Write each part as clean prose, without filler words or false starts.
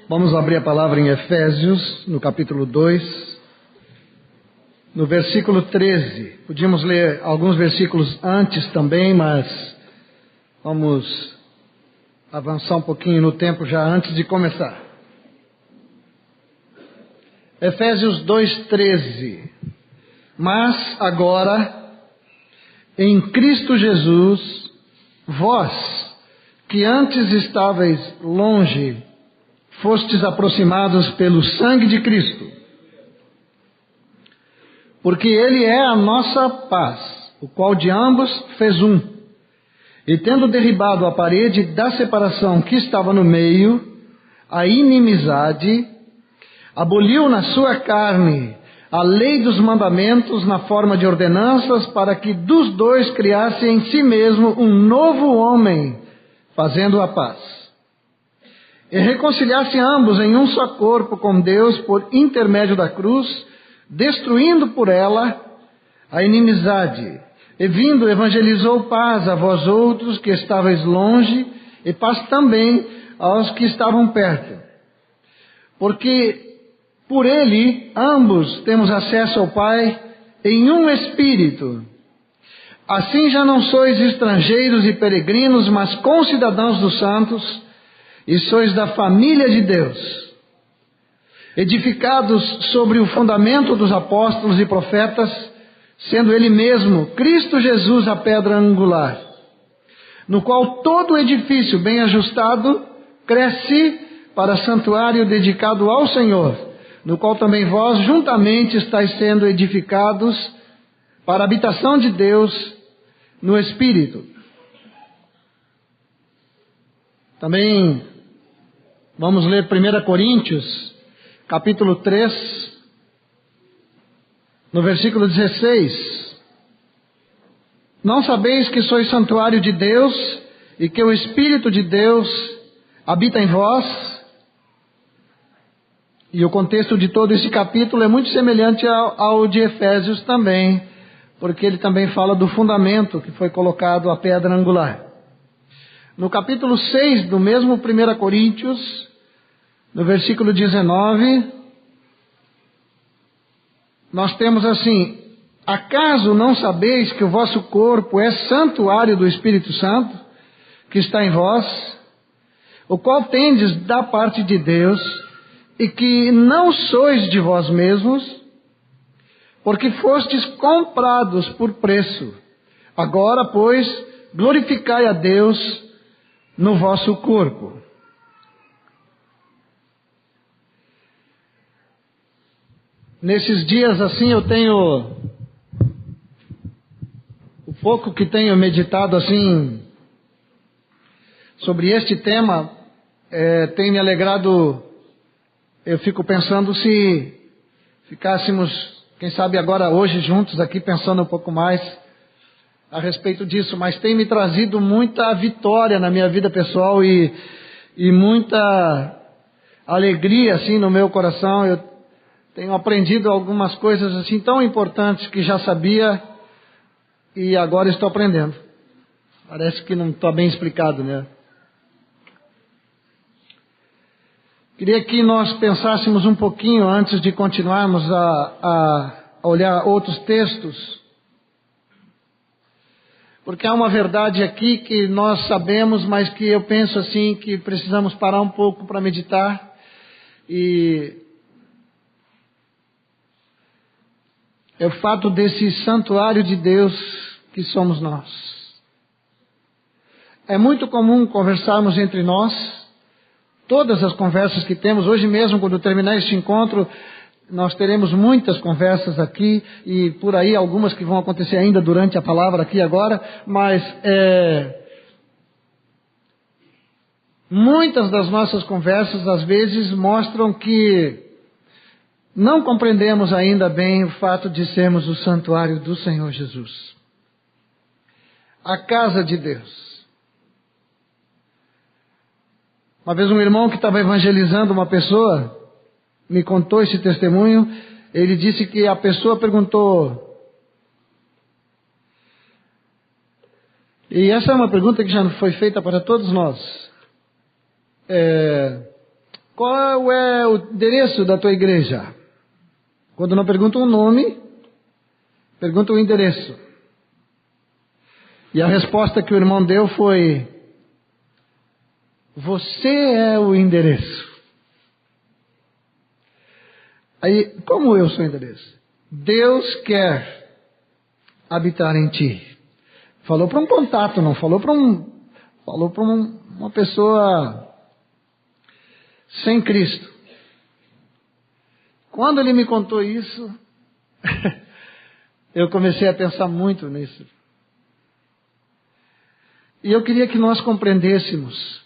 Vamos abrir a palavra em Efésios, no capítulo 2, no versículo 13. Podíamos ler alguns versículos antes também, mas vamos avançar um pouquinho no tempo já antes de começar. Efésios 2:13. Mas agora, em Cristo Jesus, vós, que antes estáveis longe, fostes aproximados pelo sangue de Cristo, porque Ele é a nossa paz, o qual de ambos fez um, e tendo derribado a parede da separação que estava no meio, a inimizade, aboliu na sua carne a lei dos mandamentos na forma de ordenanças, para que dos dois criasse em si mesmo um novo homem, fazendo a paz. E reconciliasse ambos em um só corpo com Deus por intermédio da cruz, destruindo por ela a inimizade. E vindo, evangelizou paz a vós outros que estáveis longe, e paz também aos que estavam perto. Porque por ele ambos temos acesso ao Pai em um Espírito. Assim já não sois estrangeiros e peregrinos, mas concidadãos dos santos, e sois da família de Deus, edificados sobre o fundamento dos apóstolos e profetas, sendo Ele mesmo, Cristo Jesus, a pedra angular, no qual todo o edifício bem ajustado cresce para santuário dedicado ao Senhor, no qual também vós juntamente estáis sendo edificados para a habitação de Deus no Espírito. Também vamos ler 1 Coríntios, capítulo 3, no versículo 16. Não sabeis que sois santuário de Deus e que o Espírito de Deus habita em vós? E o contexto de todo esse capítulo é muito semelhante ao de Efésios também, porque ele também fala do fundamento que foi colocado, a pedra angular. No capítulo 6 do mesmo 1 Coríntios, no versículo 19, nós temos assim: acaso não sabeis que o vosso corpo é santuário do Espírito Santo, que está em vós, o qual tendes da parte de Deus, e que não sois de vós mesmos, porque fostes comprados por preço. Agora, pois, glorificai a Deus no vosso corpo. Nesses dias assim eu tenho, o pouco que tenho meditado assim sobre este tema, tem me alegrado. Eu fico pensando se ficássemos, quem sabe agora hoje juntos aqui pensando um pouco mais a respeito disso, mas tem me trazido muita vitória na minha vida pessoal e muita alegria assim no meu coração. Eu tenho aprendido algumas coisas assim tão importantes que já sabia e agora estou aprendendo. Parece que não está bem explicado, né? Queria que nós pensássemos um pouquinho antes de continuarmos a olhar outros textos, porque há uma verdade aqui que nós sabemos, mas que eu penso assim que precisamos parar um pouco para meditar. E é o fato desse santuário de Deus que somos nós. É muito comum conversarmos entre nós. Todas as conversas que temos, hoje mesmo, quando terminar este encontro, nós teremos muitas conversas aqui, e por aí algumas que vão acontecer ainda durante a palavra aqui agora, mas muitas das nossas conversas às vezes mostram que não compreendemos ainda bem o fato de sermos o santuário do Senhor Jesus, a casa de Deus. Uma vez um irmão que estava evangelizando uma pessoa me contou esse testemunho. Ele disse que a pessoa perguntou, e essa é uma pergunta que já foi feita para todos nós, Qual é o endereço da tua igreja? Quando não perguntam o nome, perguntam o endereço. E a resposta que o irmão deu foi: você é o endereço. Aí, como eu sou o endereço? Deus quer habitar em ti. Falou para um contato, não falou para uma pessoa sem Cristo. Quando ele me contou isso, eu comecei a pensar muito nisso. E eu queria que nós compreendêssemos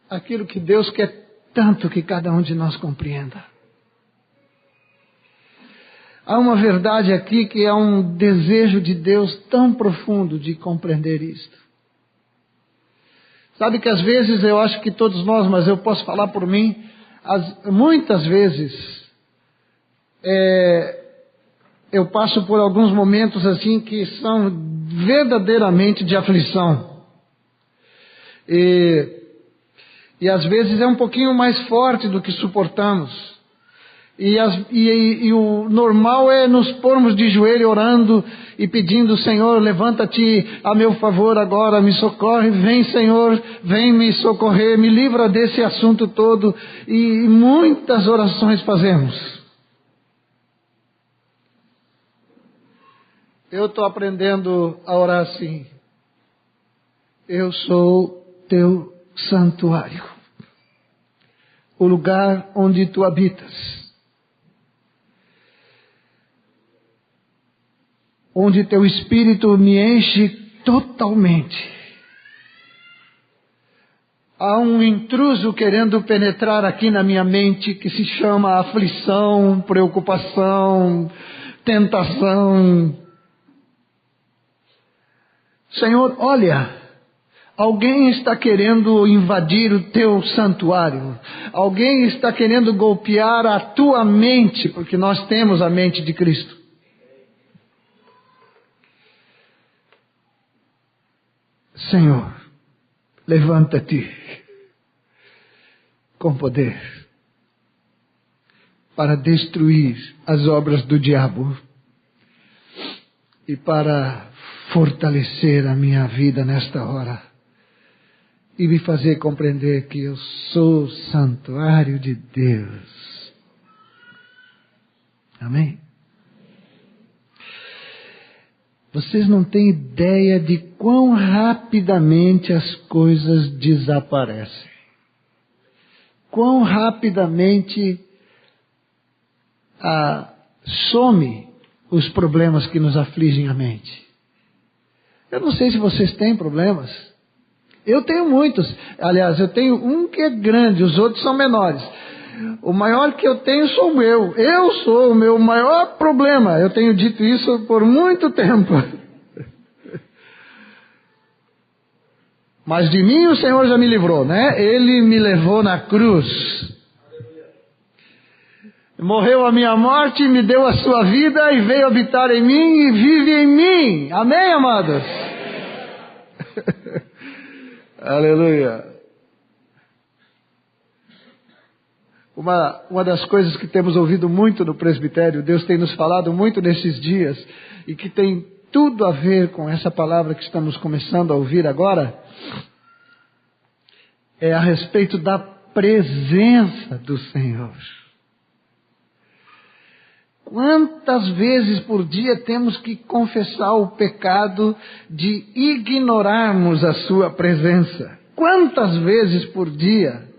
aquilo que Deus quer tanto que cada um de nós compreenda. Há uma verdade aqui que é um desejo de Deus tão profundo de compreender isto. Sabe que às vezes eu acho que todos nós, mas eu posso falar por mim, muitas vezes eu passo por alguns momentos assim que são verdadeiramente de aflição. E às vezes é um pouquinho mais forte do que suportamos. E o normal é nos pormos de joelho orando e pedindo: Senhor, levanta-te a meu favor agora, me socorre, vem Senhor, vem me socorrer, me livra desse assunto todo. E muitas orações fazemos. Eu estou aprendendo a orar assim: eu sou teu santuário, o lugar onde tu habitas, onde teu Espírito me enche totalmente. Há um intruso querendo penetrar aqui na minha mente que se chama aflição, preocupação, tentação. Senhor, olha, alguém está querendo invadir o teu santuário. Alguém está querendo golpear a tua mente, porque nós temos a mente de Cristo. Senhor, levanta-te com poder para destruir as obras do diabo e para fortalecer a minha vida nesta hora e me fazer compreender que eu sou o santuário de Deus. Amém? Vocês não têm ideia de quão rapidamente as coisas desaparecem. Quão rapidamente some os problemas que nos afligem a mente. Eu não sei se vocês têm problemas. Eu tenho muitos. Aliás, eu tenho um que é grande, os outros são menores. O maior que eu tenho sou eu. Eu sou o meu maior problema. Eu tenho dito isso por muito tempo. Mas de mim o Senhor já me livrou, né? Ele me levou na cruz. Morreu a minha morte, me deu a sua vida e veio habitar em mim e vive em mim. Amém, amados? Aleluia. Uma das coisas que temos ouvido muito no presbitério, Deus tem nos falado muito nesses dias, e que tem tudo a ver com essa palavra que estamos começando a ouvir agora, é a respeito da presença do Senhor. Quantas vezes por dia temos que confessar o pecado de ignorarmos a sua presença? Quantas vezes por dia?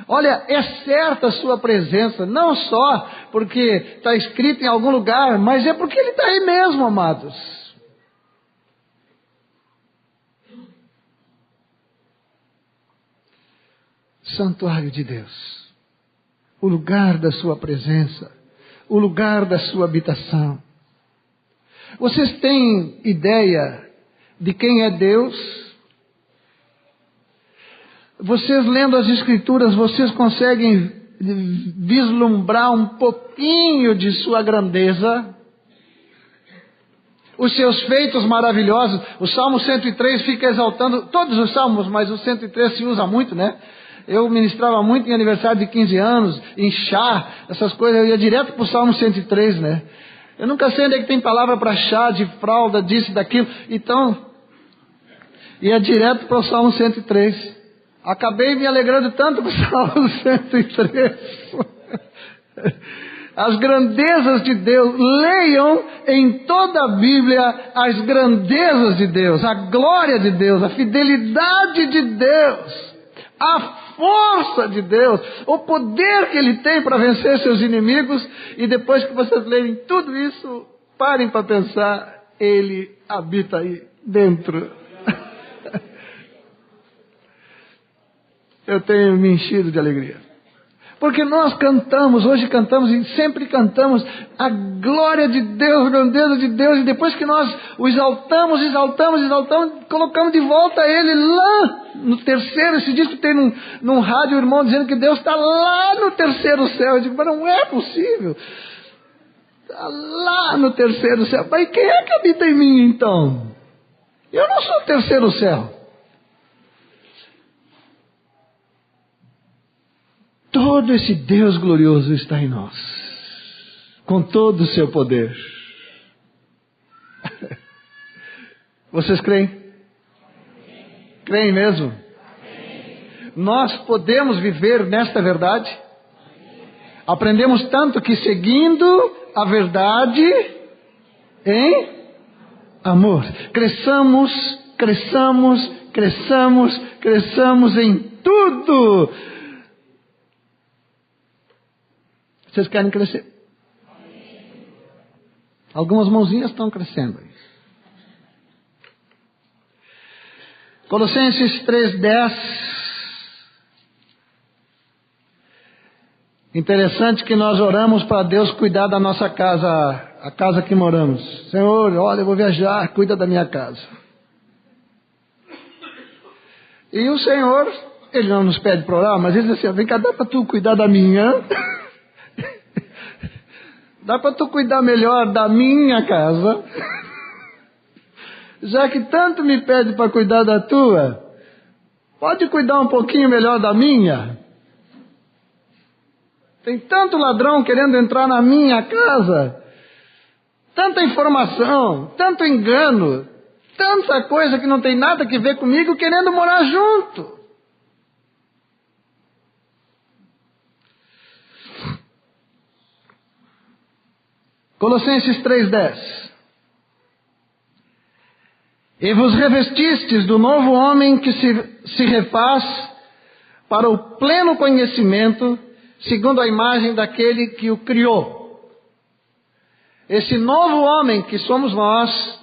Olha, é certa a sua presença, não só porque está escrito em algum lugar, mas é porque Ele está aí mesmo, amados. Santuário de Deus, o lugar da sua presença, o lugar da sua habitação. Vocês têm ideia de quem é Deus? Vocês lendo as Escrituras, vocês conseguem vislumbrar um pouquinho de sua grandeza? Os seus feitos maravilhosos. O Salmo 103 fica exaltando, todos os salmos, mas o 103 se usa muito, né? Eu ministrava muito em aniversário de 15 anos, em chá, essas coisas, eu ia direto para o Salmo 103, né? Eu nunca sei onde é que tem palavra para chá, de fralda, disso, daquilo. Então, ia direto para o Salmo 103. Acabei me alegrando tanto com o Salmo 103. As grandezas de Deus. Leiam em toda a Bíblia as grandezas de Deus, a glória de Deus, a fidelidade de Deus, a força de Deus, o poder que Ele tem para vencer seus inimigos. E depois que vocês lerem tudo isso, parem para pensar, Ele habita aí dentro. Eu tenho me enchido de alegria. Porque nós cantamos, hoje cantamos e sempre cantamos a glória de Deus, a grandeza de Deus. E depois que nós o exaltamos, colocamos de volta Ele lá no terceiro. Esse disco tem num rádio o irmão dizendo que Deus está lá no terceiro céu. Eu digo, mas não é possível. Está lá no terceiro céu. Mas quem é que habita em mim então? Eu não sou o terceiro céu. Todo esse Deus glorioso está em nós, com todo o seu poder. Vocês creem? Creem mesmo? Nós podemos viver nesta verdade? Aprendemos tanto que seguindo a verdade em amor, cresçamos em tudo. Vocês querem crescer? Algumas mãozinhas estão crescendo. Colossenses 3:10. Interessante que nós oramos para Deus cuidar da nossa casa, a casa que moramos. Senhor, olha, eu vou viajar, cuida da minha casa. E o Senhor, Ele não nos pede para orar, mas Ele diz assim, vem cá, dá para tu cuidar da minha? Dá para tu cuidar melhor da minha casa? Já que tanto me pede para cuidar da tua, pode cuidar um pouquinho melhor da minha? Tem tanto ladrão querendo entrar na minha casa, tanta informação, tanto engano, tanta coisa que não tem nada que ver comigo querendo morar junto. Colossenses 3:10. E vos revestistes do novo homem que se refaz para o pleno conhecimento, segundo a imagem daquele que o criou. Esse novo homem que somos nós,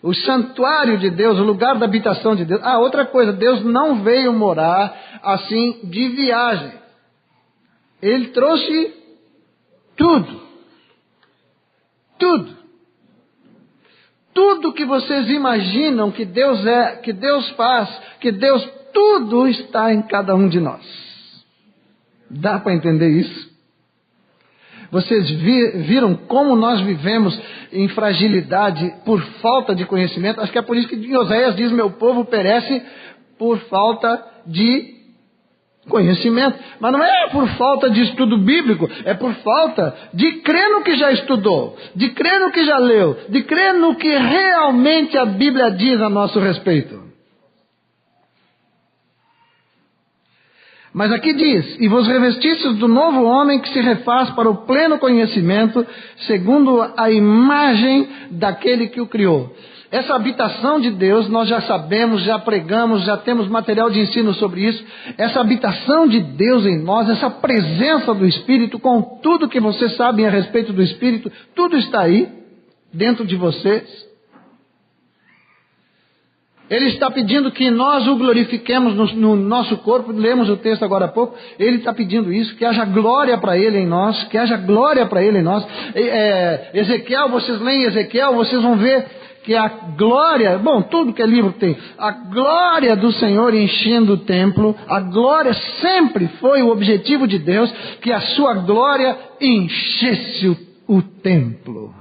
o santuário de Deus, o lugar da habitação de Deus. Ah, outra coisa, Deus não veio morar assim de viagem. Ele trouxe tudo. Tudo que vocês imaginam que Deus é, que Deus faz, tudo está em cada um de nós. Dá para entender isso? Vocês viram como nós vivemos em fragilidade por falta de conhecimento? Acho que é por isso que Oséias diz, meu povo perece por falta de conhecimento. Mas não é por falta de estudo bíblico, é por falta de crer no que já estudou, de crer no que já leu, de crer no que realmente a Bíblia diz a nosso respeito. Mas aqui diz, e vos revestistes do novo homem que se refaz para o pleno conhecimento, segundo a imagem daquele que o criou. Essa habitação de Deus, nós já sabemos, já pregamos, já temos material de ensino sobre isso. Essa habitação de Deus em nós, essa presença do Espírito, com tudo que vocês sabem a respeito do Espírito, tudo está aí, dentro de vocês. Ele está pedindo que nós o glorifiquemos no nosso corpo, lemos o texto agora há pouco, ele está pedindo isso, que haja glória para ele em nós, que haja glória para ele em nós. Ezequiel, vocês leem Ezequiel, vocês vão ver que a glória, bom, tudo que é livro tem, a glória do Senhor enchendo o templo, a glória sempre foi o objetivo de Deus, que a sua glória enchesse o templo.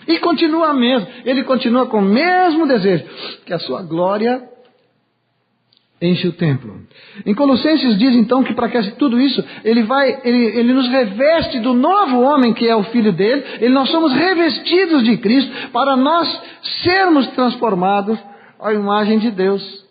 E continua mesmo, ele continua com o mesmo desejo, que a sua glória enche o templo. Em Colossenses diz então que para que tudo isso, ele nos reveste do novo homem que é o Filho dele, nós somos revestidos de Cristo para nós sermos transformados à imagem de Deus.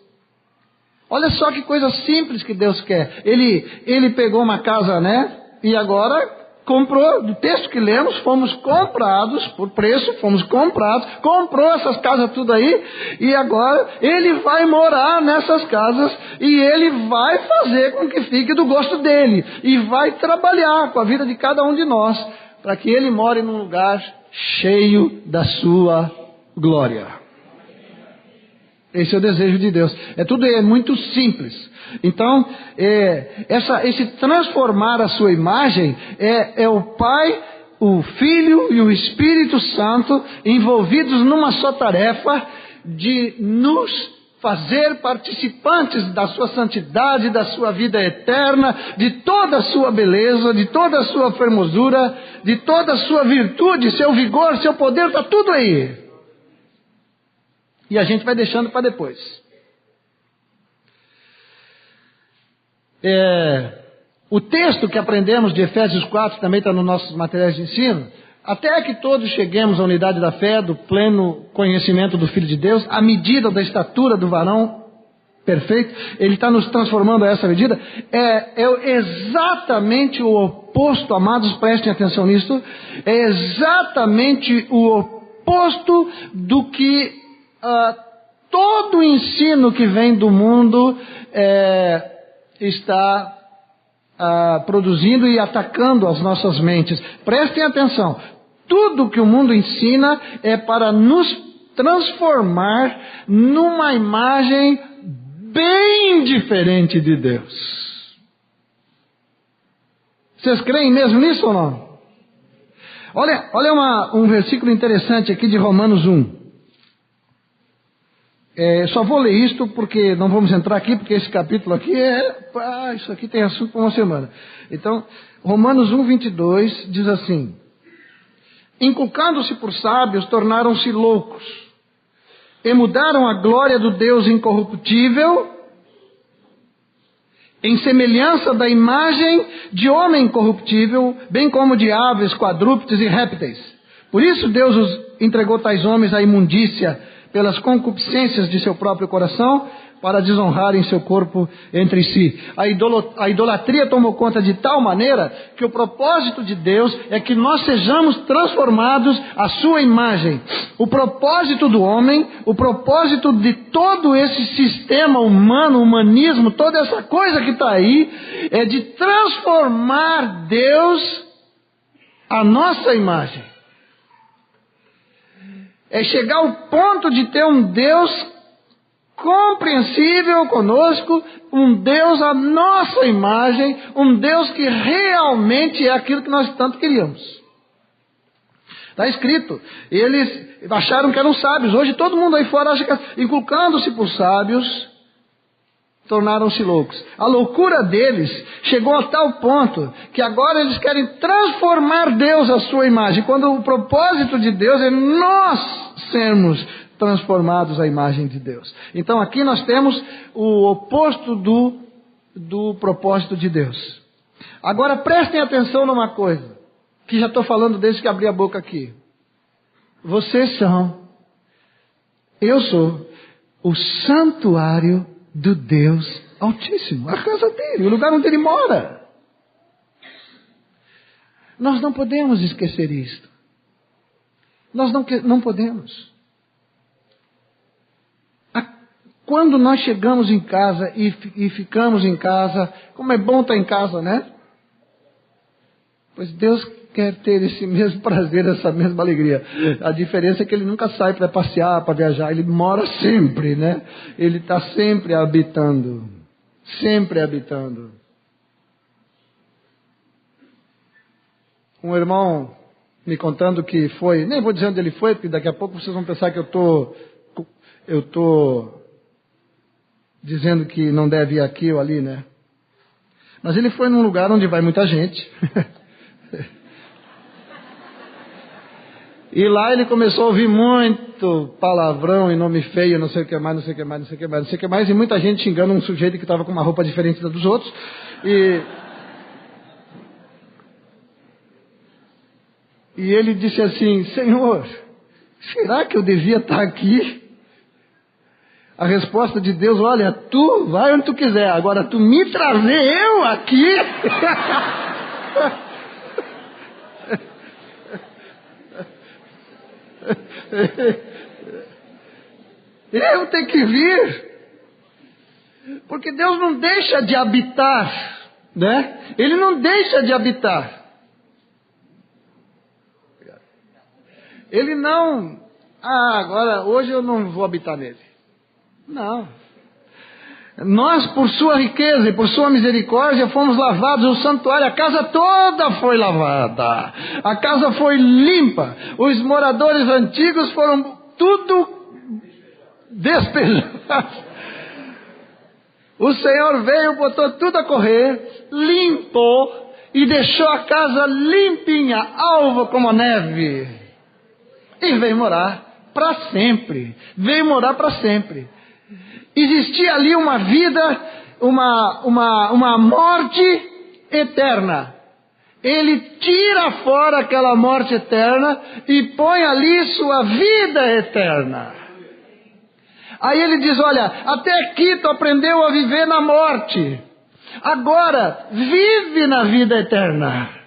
Olha só que coisa simples que Deus quer. Ele pegou uma casa, né? E agora comprou, do texto que lemos, fomos comprados por preço, comprou essas casas tudo aí, e agora ele vai morar nessas casas, e ele vai fazer com que fique do gosto dele, e vai trabalhar com a vida de cada um de nós, para que ele more num lugar cheio da sua glória. Esse é o desejo de Deus. Tudo é muito simples. Então, esse transformar a sua imagem é o Pai, o Filho e o Espírito Santo envolvidos numa só tarefa de nos fazer participantes da sua santidade, da sua vida eterna, de toda a sua beleza, de toda a sua formosura, de toda a sua virtude, seu vigor, seu poder, está tudo aí. E a gente vai deixando para depois. O texto que aprendemos de Efésios 4 também está nos nossos materiais de ensino. Até que todos cheguemos à unidade da fé, do pleno conhecimento do Filho de Deus, à medida da estatura do varão perfeito, ele está nos transformando a essa medida. É exatamente o oposto, amados, prestem atenção nisso, é exatamente o oposto do que todo o ensino que vem do mundo está produzindo e atacando as nossas mentes. Prestem atenção, tudo que o mundo ensina é para nos transformar numa imagem bem diferente de Deus. Vocês creem mesmo nisso ou não? Olha um versículo interessante aqui de Romanos 1. Só vou ler isto porque não vamos entrar aqui, porque esse capítulo aqui isso aqui tem assunto para uma semana. Então, Romanos 1, 22 diz assim: inculcando-se por sábios, tornaram-se loucos, e mudaram a glória do Deus incorruptível em semelhança da imagem de homem corruptível, bem como de aves, quadrúpedes e répteis. Por isso Deus os entregou tais homens à imundícia, pelas concupiscências de seu próprio coração, para desonrarem seu corpo entre si. A idolatria tomou conta de tal maneira que o propósito de Deus é que nós sejamos transformados à sua imagem. O propósito do homem, o propósito de todo esse sistema humano, humanismo, toda essa coisa que está aí, é de transformar Deus à nossa imagem. É chegar ao ponto de ter um Deus compreensível conosco, um Deus à nossa imagem, um Deus que realmente é aquilo que nós tanto queríamos. Está escrito, eles acharam que eram sábios, hoje todo mundo aí fora acha que, inculcando-se por sábios, tornaram-se loucos. A loucura deles chegou a tal ponto que agora eles querem transformar Deus à sua imagem, quando o propósito de Deus é nós sermos transformados à imagem de Deus. Então aqui nós temos o oposto do propósito de Deus. Agora prestem atenção numa coisa, que já estou falando desde que abri a boca aqui. Vocês são, eu sou, o santuário do Deus Altíssimo, a casa dele, o lugar onde ele mora. Nós não podemos esquecer isto. Nós não podemos. Quando nós chegamos em casa e ficamos em casa, como é bom estar em casa, né? Pois Deus quer ter esse mesmo prazer, essa mesma alegria. A diferença é que ele nunca sai para passear, para viajar, ele mora sempre, né? Ele está sempre habitando. Sempre habitando. Um irmão me contando que foi, nem vou dizer onde ele foi, porque daqui a pouco vocês vão pensar que eu estou dizendo que não deve ir aqui ou ali, né? Mas ele foi num lugar onde vai muita gente. E lá ele começou a ouvir muito palavrão e nome feio, não sei o que mais, não sei o que mais, não sei o que mais, não sei o que mais, e muita gente xingando um sujeito que estava com uma roupa diferente da dos outros. E ele disse assim: Senhor, será que eu devia estar aqui? A resposta de Deus: olha, tu vai onde tu quiser, agora tu me trazer eu aqui? Eu tenho que vir, porque Deus não deixa de habitar, né? Ele não deixa de habitar. Ele não, agora, hoje eu não vou habitar nele. Não. Nós, por sua riqueza e por sua misericórdia, fomos lavados. O santuário, a casa toda foi lavada. A casa foi limpa. Os moradores antigos foram tudo despejados. O Senhor veio, botou tudo a correr, limpou e deixou a casa limpinha, alva como a neve. E veio morar para sempre. Veio morar para sempre. Existia ali uma vida, uma morte eterna. Ele tira fora aquela morte eterna e põe ali sua vida eterna. Aí ele diz: olha, até aqui tu aprendeu a viver na morte. Agora, vive na vida eterna.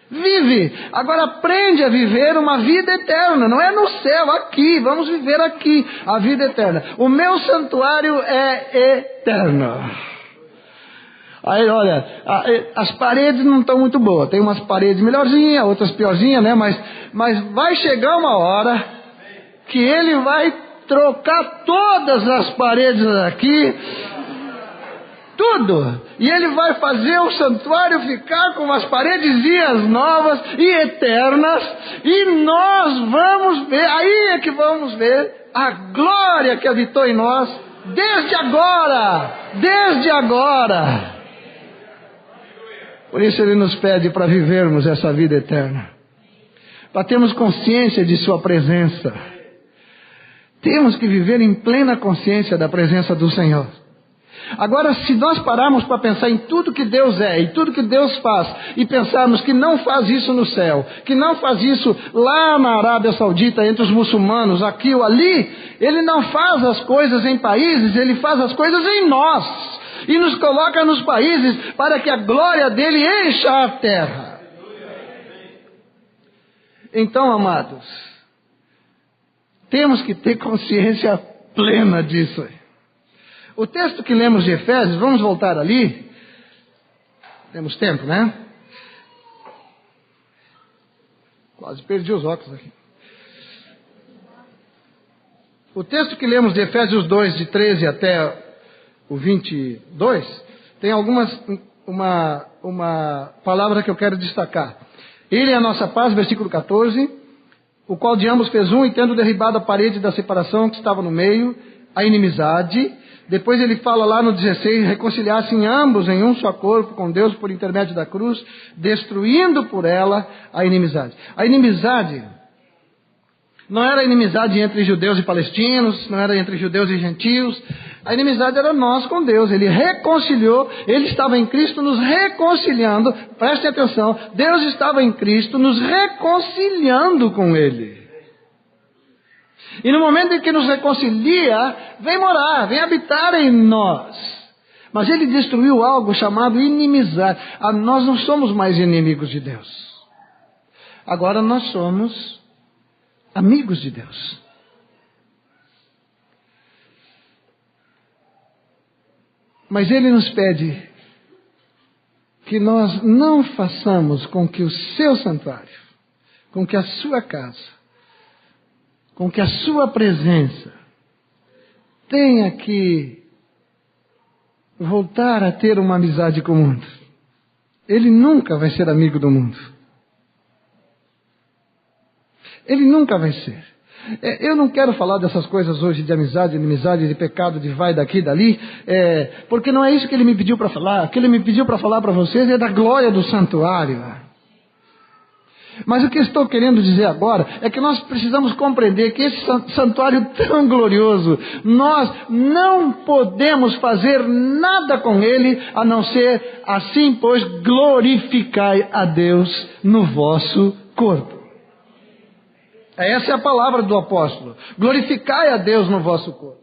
Vive, agora aprende a viver uma vida eterna, não é no céu, aqui, vamos viver aqui, a vida eterna. O meu santuário é eterno. Aí olha, as paredes não estão muito boas, tem umas paredes melhorzinhas, outras piorzinhas, né? Mas vai chegar uma hora que ele vai trocar todas as paredes aqui, tudo, e ele vai fazer o santuário ficar com umas paredezinhas novas e eternas, e nós vamos ver, aí é que vamos ver a glória que habitou em nós, desde agora. Por isso ele nos pede para vivermos essa vida eterna, para termos consciência de sua presença. Temos que viver em plena consciência da presença do Senhor. Agora, se nós pararmos para pensar em tudo que Deus é e tudo que Deus faz, e pensarmos que não faz isso no céu, que não faz isso lá na Arábia Saudita, entre os muçulmanos, aqui ou ali, Ele não faz as coisas em países, Ele faz as coisas em nós, e nos coloca nos países para que a glória dEle encha a terra. Então, amados, temos que ter consciência plena disso. O texto que lemos de Efésios, vamos voltar ali. Temos tempo, né? Quase perdi os óculos aqui. O texto que lemos de Efésios 2, de 13 até o 22, tem uma palavra que eu quero destacar. Ele é a nossa paz, versículo 14, o qual de ambos fez um, e tendo derribado a parede da separação que estava no meio, a inimizade. Depois ele fala lá no 16, reconciliassem ambos em um só corpo com Deus por intermédio da cruz, destruindo por ela a inimizade. A inimizade não era a inimizade entre judeus e palestinos, não era entre judeus e gentios. A inimizade era nós com Deus. Ele reconciliou, ele estava em Cristo nos reconciliando. Prestem atenção, Deus estava em Cristo nos reconciliando com Ele. E no momento em que nos reconcilia, vem morar, vem habitar em nós. Mas Ele destruiu algo chamado inimizade. Nós não somos mais inimigos de Deus. Agora nós somos amigos de Deus. Mas Ele nos pede que nós não façamos com que o seu santuário, com que a sua casa, com que a sua presença tenha que voltar a ter uma amizade com o mundo. Ele nunca vai ser amigo do mundo. Ele nunca vai ser. Eu não quero falar dessas coisas hoje de amizade, inimizade, de pecado, de vai daqui, dali, porque não é isso que ele me pediu para falar. O que ele me pediu para falar para vocês é da glória do santuário. Mas o que eu estou querendo dizer agora é que nós precisamos compreender que esse santuário tão glorioso, nós não podemos fazer nada com ele, a não ser assim, pois, glorificai a Deus no vosso corpo. Essa é a palavra do apóstolo. Glorificai a Deus no vosso corpo.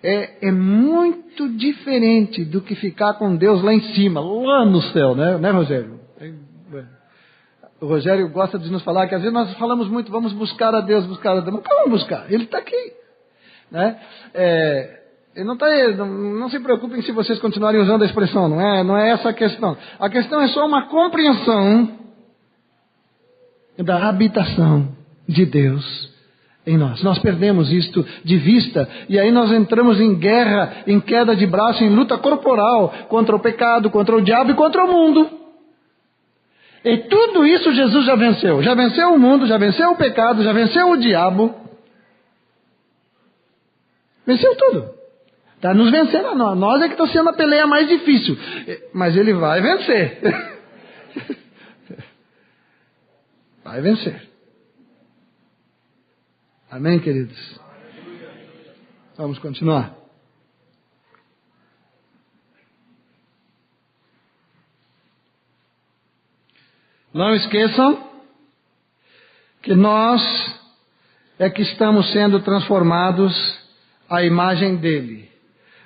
É muito diferente do que ficar com Deus lá em cima, lá no céu, né, Rogério? O Rogério gosta de nos falar que às vezes nós falamos muito, vamos buscar a Deus. Mas como buscar? Ele está aqui, né? Ele não se preocupem se vocês continuarem usando a expressão, não é essa a questão. A questão é só uma compreensão da habitação de Deus em nós. Nós perdemos isto de vista e aí nós entramos em guerra, em queda de braço, em luta corporal contra o pecado, contra o diabo e contra o mundo. E tudo isso Jesus já venceu. Já venceu o mundo, já venceu o pecado, já venceu o diabo. Venceu tudo. Está nos vencendo a nós. Nós é que está sendo a peleia mais difícil. Mas ele vai vencer. Vai vencer. Amém, queridos? Vamos continuar. Não esqueçam que nós é que estamos sendo transformados à imagem dele.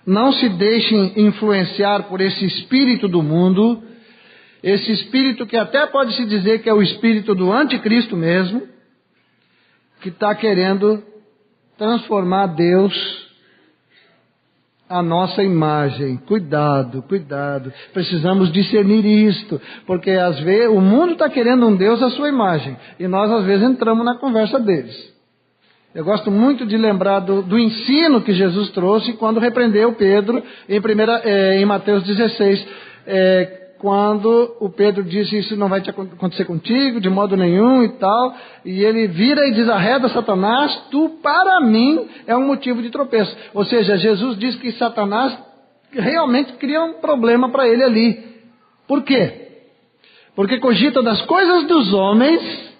Não se deixem influenciar por esse espírito do mundo, esse espírito que até pode se dizer que é o espírito do anticristo mesmo, que está querendo transformar Deus à nossa imagem. Cuidado, cuidado. Precisamos discernir isto, porque às vezes o mundo está querendo um Deus à sua imagem, e nós às vezes entramos na conversa deles. Eu gosto muito de lembrar do ensino que Jesus trouxe quando repreendeu Pedro em Mateus 16, quando o Pedro disse, isso não vai acontecer contigo de modo nenhum e tal, e ele vira e diz, arreda Satanás, tu para mim é um motivo de tropeço. Ou seja, Jesus diz que Satanás realmente cria um problema para ele ali. Por quê? Porque cogita das coisas dos homens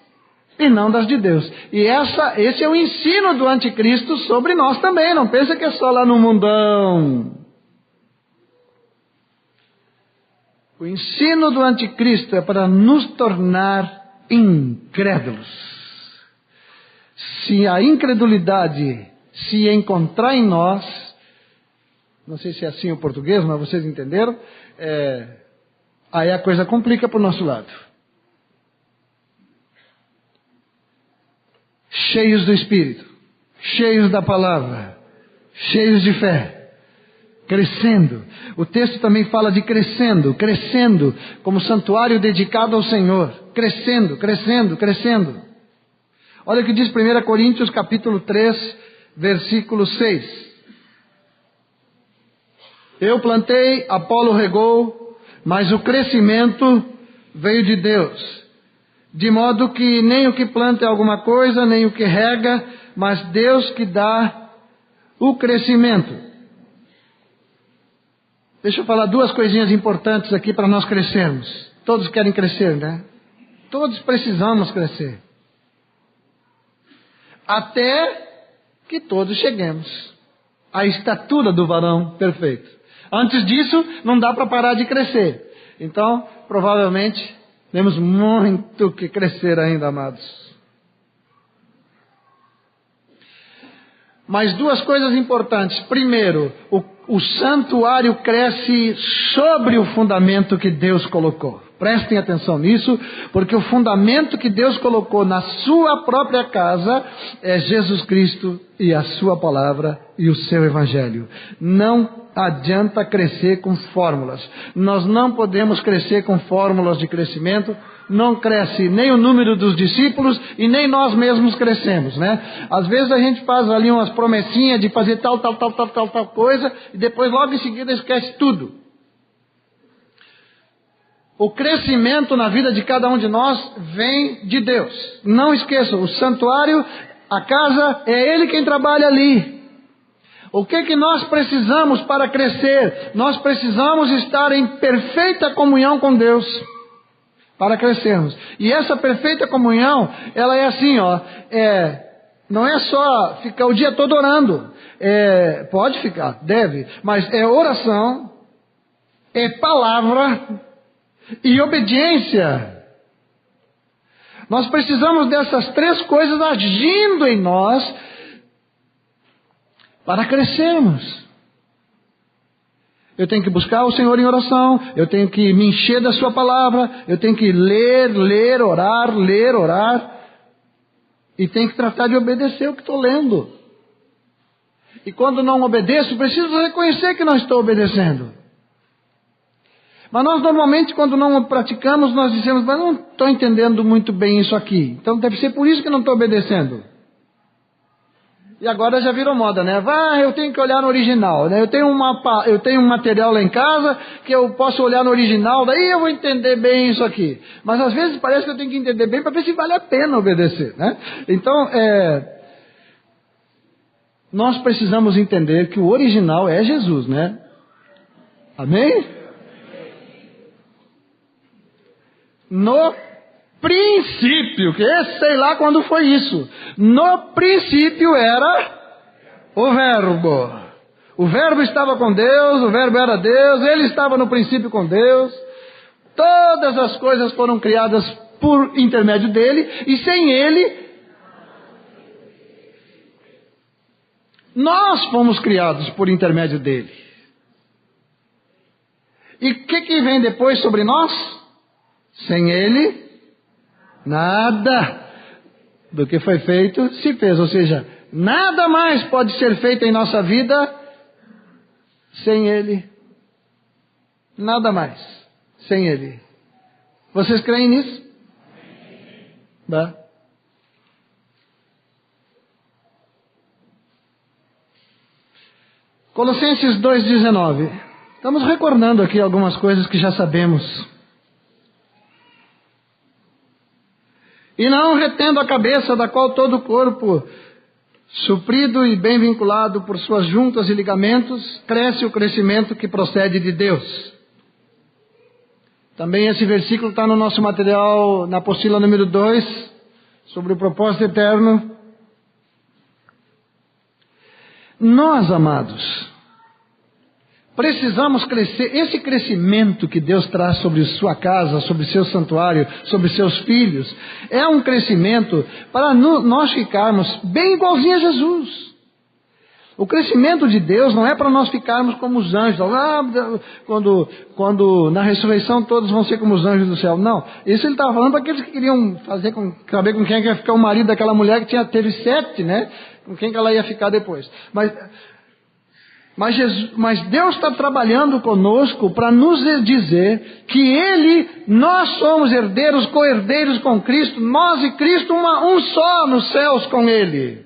e não das de Deus. E esse é o ensino do anticristo sobre nós também. Não pensa que é só lá no mundão. O ensino do anticristo é para nos tornar incrédulos. Se a incredulidade se encontrar em nós, não sei se é assim o português, mas vocês entenderam, aí a coisa complica para o nosso lado. Cheios do Espírito, cheios da palavra, cheios de fé. Crescendo. O texto também fala de crescendo, como santuário dedicado ao Senhor. Crescendo. Olha o que diz 1 Coríntios capítulo 3, versículo 6. Eu plantei, Apolo regou, mas o crescimento veio de Deus. De modo que nem o que planta é alguma coisa, nem o que rega, mas Deus que dá o crescimento. Deixa eu falar duas coisinhas importantes aqui para nós crescermos. Todos querem crescer, né? Todos precisamos crescer. Até que todos cheguemos à estatura do varão perfeito. Antes disso, não dá para parar de crescer. Então, provavelmente, temos muito que crescer ainda, amados. Mas duas coisas importantes. Primeiro, o santuário cresce sobre o fundamento que Deus colocou. Prestem atenção nisso, porque o fundamento que Deus colocou na sua própria casa é Jesus Cristo e a sua palavra e o seu evangelho. Não adianta crescer com fórmulas. Nós não podemos crescer com fórmulas de crescimento. Não cresce nem o número dos discípulos e nem nós mesmos crescemos, né? Às vezes a gente faz ali umas promessinhas de fazer tal coisa e depois logo em seguida esquece tudo. O crescimento na vida de cada um de nós vem de Deus. Não esqueçam, o santuário, a casa, é Ele quem trabalha ali. O que nós precisamos para crescer? Nós precisamos estar em perfeita comunhão com Deus para crescermos. E essa perfeita comunhão, ela é assim, não é só ficar o dia todo orando. Pode ficar, deve, mas é oração, é palavra e obediência. Nós precisamos dessas três coisas agindo em nós para crescermos. Eu tenho que buscar o Senhor em oração, eu tenho que me encher da sua palavra, eu tenho que ler, orar, e tenho que tratar de obedecer o que estou lendo. E quando não obedeço, preciso reconhecer que não estou obedecendo. Mas nós normalmente, quando não praticamos, nós dizemos, mas não estou entendendo muito bem isso aqui. Então deve ser por isso que não estou obedecendo. E agora já virou moda, né? Eu tenho que olhar no original, né? Eu tenho um material lá em casa que eu posso olhar no original, daí eu vou entender bem isso aqui. Mas às vezes parece que eu tenho que entender bem para ver se vale a pena obedecer, né? Então, nós precisamos entender que o original é Jesus, né? Amém? No princípio, sei lá quando foi isso. No princípio era o Verbo. O Verbo estava com Deus, o Verbo era Deus, ele estava no princípio com Deus. Todas as coisas foram criadas por intermédio dele, e sem ele, nós fomos criados por intermédio dele. E o que vem depois sobre nós? Sem ele, nada do que foi feito se fez. Ou seja, nada mais pode ser feito em nossa vida sem ele. Nada mais sem ele. Vocês creem nisso? Bah. Colossenses 2,19. Estamos recordando aqui algumas coisas que já sabemos. E não retendo a cabeça, da qual todo o corpo, suprido e bem vinculado por suas juntas e ligamentos, cresce o crescimento que procede de Deus. Também esse versículo está no nosso material, na apostila número 2, sobre o propósito eterno. Nós, amados, precisamos crescer. Esse crescimento que Deus traz sobre sua casa, sobre seu santuário, sobre seus filhos, é um crescimento para nós ficarmos bem igualzinhos a Jesus. O crescimento de Deus não é para nós ficarmos como os anjos. Quando na ressurreição todos vão ser como os anjos do céu. Não, isso ele estava falando para aqueles que queriam saber com quem ia ficar o marido daquela mulher que teve 7, né? Com quem que ela ia ficar depois. Mas Deus está trabalhando conosco para nos dizer que nós somos herdeiros, co-herdeiros com Cristo, nós e Cristo um só nos céus com Ele,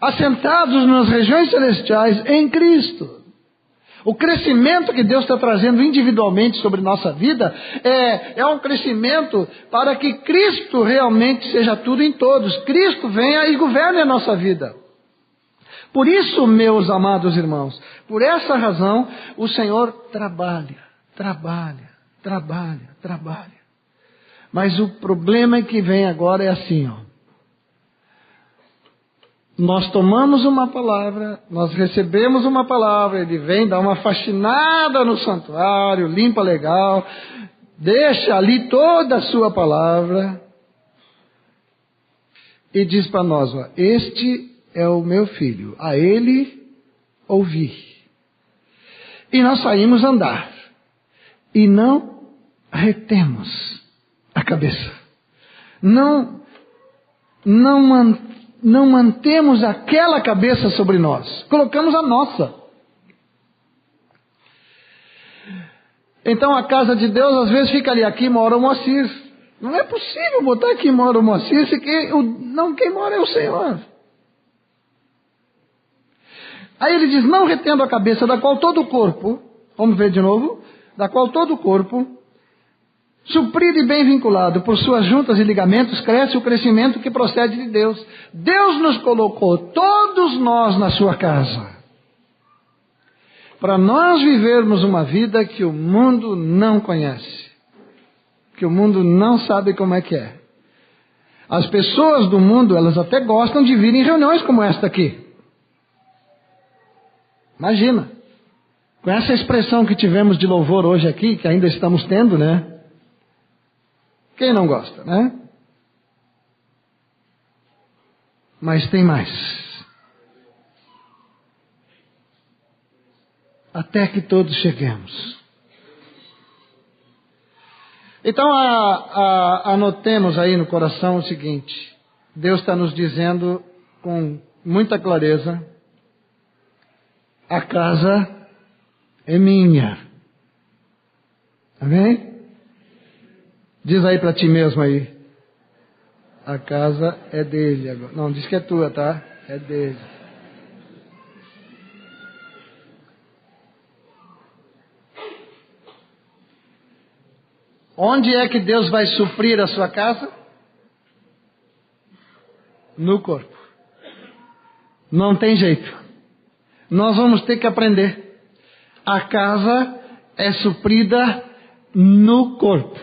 assentados nas regiões celestiais em Cristo. O crescimento que Deus está trazendo individualmente sobre nossa vida é um crescimento para que Cristo realmente seja tudo em todos. Cristo venha e governe a nossa vida. Por isso, meus amados irmãos, por essa razão, o Senhor trabalha. Mas o problema que vem agora é assim, Nós tomamos uma palavra, nós recebemos uma palavra, ele vem dar uma faxinada no santuário, limpa legal, deixa ali toda a sua palavra e diz para nós, este é o meu filho, a ele ouvi. E nós saímos a andar. E não retemos a cabeça. Não mantemos aquela cabeça sobre nós. Colocamos a nossa. Então a casa de Deus às vezes fica ali, aqui mora o Moacir. Não é possível botar aqui mora o Moacir, quem mora é o Senhor. Aí ele diz, não retendo a cabeça, da qual todo o corpo, vamos ver de novo, da qual todo o corpo, suprido e bem vinculado por suas juntas e ligamentos, cresce o crescimento que procede de Deus. Deus nos colocou, todos nós, na sua casa. para nós vivermos uma vida que o mundo não conhece, que o mundo não sabe como é que é. As pessoas do mundo, elas até gostam de vir em reuniões como esta aqui. Imagina, com essa expressão que tivemos de louvor hoje aqui, que ainda estamos tendo, né? Quem não gosta, né? Mas tem mais. Até que todos cheguemos. Então, anotemos aí no coração o seguinte: Deus está nos dizendo com muita clareza: a casa é minha. Amém? Diz aí para ti mesmo aí: a casa é dele agora. Não, diz que é tua, tá? É dele. Onde é que Deus vai suprir a sua casa? No corpo. Não tem jeito. Nós vamos ter que aprender. A casa é suprida no corpo.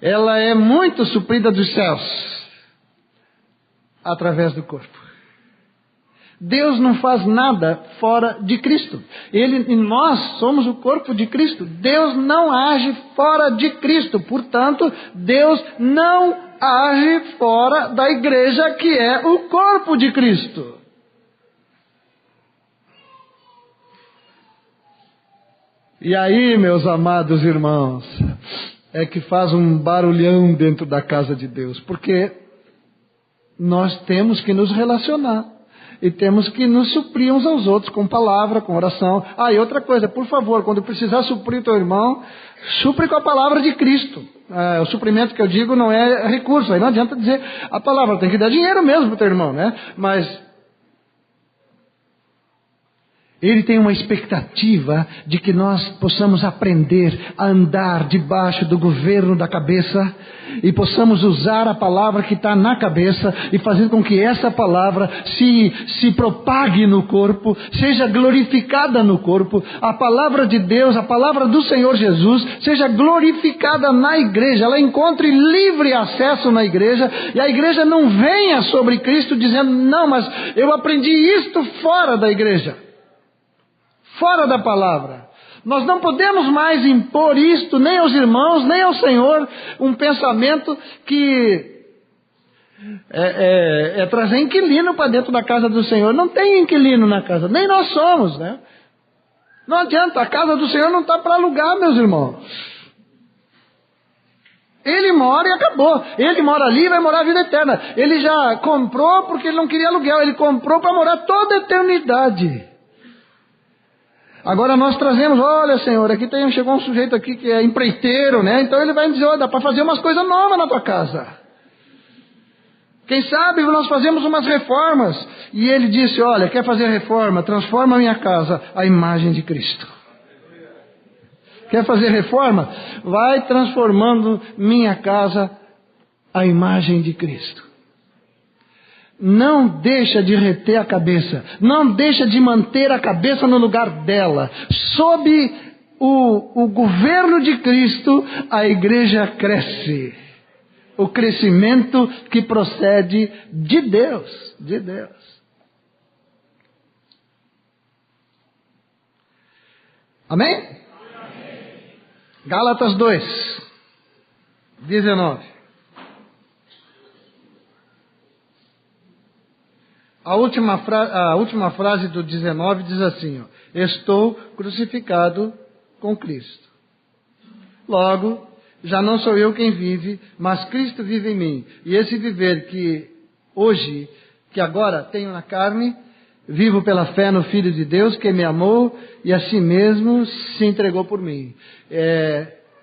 Ela é muito suprida dos céus através do corpo. Deus não faz nada fora de Cristo. Nós somos o corpo de Cristo. Deus não age fora de Cristo. Portanto, Deus não age fora da igreja, que é o corpo de Cristo. E aí, meus amados irmãos, é que faz um barulhão dentro da casa de Deus, porque nós temos que nos relacionar. E temos que nos suprir uns aos outros com palavra, com oração. E outra coisa, por favor, quando precisar suprir teu irmão, supre com a palavra de Cristo. O suprimento que eu digo não é recurso, aí não adianta dizer a palavra, tem que dar dinheiro mesmo para o teu irmão, né? Mas ele tem uma expectativa de que nós possamos aprender a andar debaixo do governo da cabeça e possamos usar a palavra que está na cabeça e fazer com que essa palavra se propague no corpo, seja glorificada no corpo. A palavra de Deus, a palavra do Senhor Jesus, seja glorificada na igreja, ela encontre livre acesso na igreja e a igreja não venha sobre Cristo dizendo: não, mas eu aprendi isto fora da igreja. Fora da palavra. Nós não podemos mais impor isto nem aos irmãos, nem ao Senhor, um pensamento que é trazer inquilino para dentro da casa do Senhor. Não tem inquilino na casa, nem nós somos, né? Não adianta, a casa do Senhor não está para alugar, meus irmãos. Ele mora e acabou. Ele mora ali e vai morar a vida eterna. Ele já comprou porque ele não queria aluguel, ele comprou para morar toda a eternidade. Agora nós trazemos: olha, Senhor, aqui chegou um sujeito aqui que é empreiteiro, né? Então ele vai dizer: olha, dá para fazer umas coisas novas na tua casa. Quem sabe nós fazemos umas reformas. E ele disse: olha, quer fazer reforma? Transforma a minha casa à imagem de Cristo. Quer fazer reforma? Vai transformando minha casa à imagem de Cristo. Não deixa de reter a cabeça, não deixa de manter a cabeça no lugar dela. Sob o governo de Cristo, a igreja cresce. O crescimento que procede de Deus, de Deus. Amém? Amém. Gálatas 2, 19. A última frase do 19 diz assim: estou crucificado com Cristo. Logo, já não sou eu quem vive, mas Cristo vive em mim. E esse viver que agora tenho na carne, vivo pela fé no Filho de Deus, que me amou e a si mesmo se entregou por mim.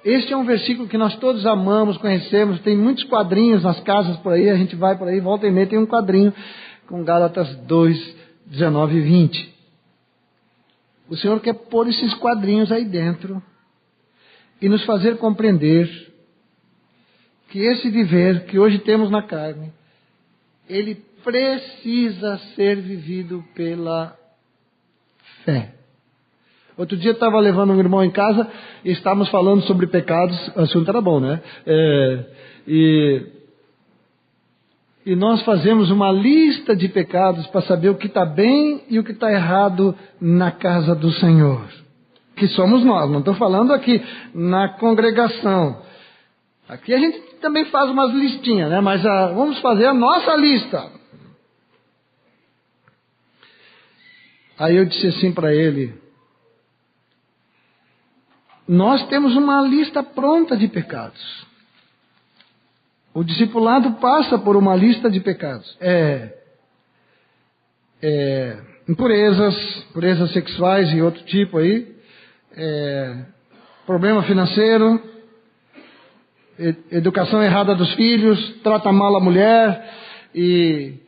Este é um versículo que nós todos amamos, conhecemos. Tem muitos quadrinhos nas casas por aí, a gente vai por aí, volta e meia tem um quadrinho com Gálatas 2, 19 e 20. O Senhor quer pôr esses quadrinhos aí dentro e nos fazer compreender que esse viver que hoje temos na carne, ele precisa ser vivido pela fé. Outro dia eu estava levando um irmão em casa e estávamos falando sobre pecados. O assunto era bom, né? E nós fazemos uma lista de pecados para saber o que está bem e o que está errado na casa do Senhor. Que somos nós, não estou falando aqui na congregação. Aqui a gente também faz umas listinhas, né? Mas vamos fazer a nossa lista. Aí eu disse assim para ele: nós temos uma lista pronta de pecados. O discipulado passa por uma lista de pecados. Impurezas sexuais e outro tipo aí. Problema financeiro. Educação errada dos filhos. Trata mal a mulher. E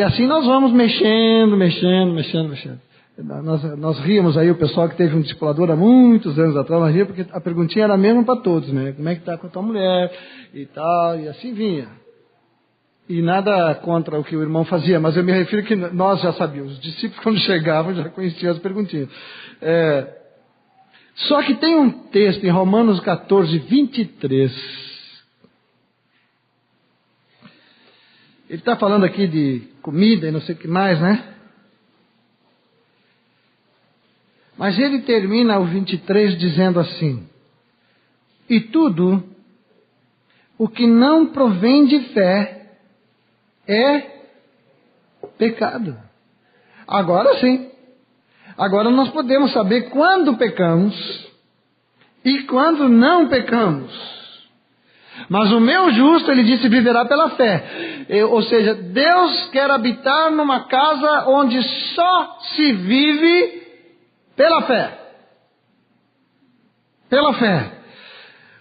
assim nós vamos mexendo. Nós ríamos aí, o pessoal que teve um discipulador há muitos anos atrás, nós ríamos porque a perguntinha era a mesma para todos, né? Como é que está com a tua mulher e tal, e assim vinha. E nada contra o que o irmão fazia, mas eu me refiro que nós já sabíamos, os discípulos quando chegavam já conheciam as perguntinhas. Só que tem um texto em Romanos 14, 23. Ele está falando aqui de comida e não sei o que mais, né? Mas ele termina o 23 dizendo assim: e tudo o que não provém de fé é pecado. Agora sim. Agora nós podemos saber quando pecamos e quando não pecamos. Mas o meu justo, ele disse, viverá pela fé. Ou seja, Deus quer habitar numa casa onde só se vive pela fé. Pela fé.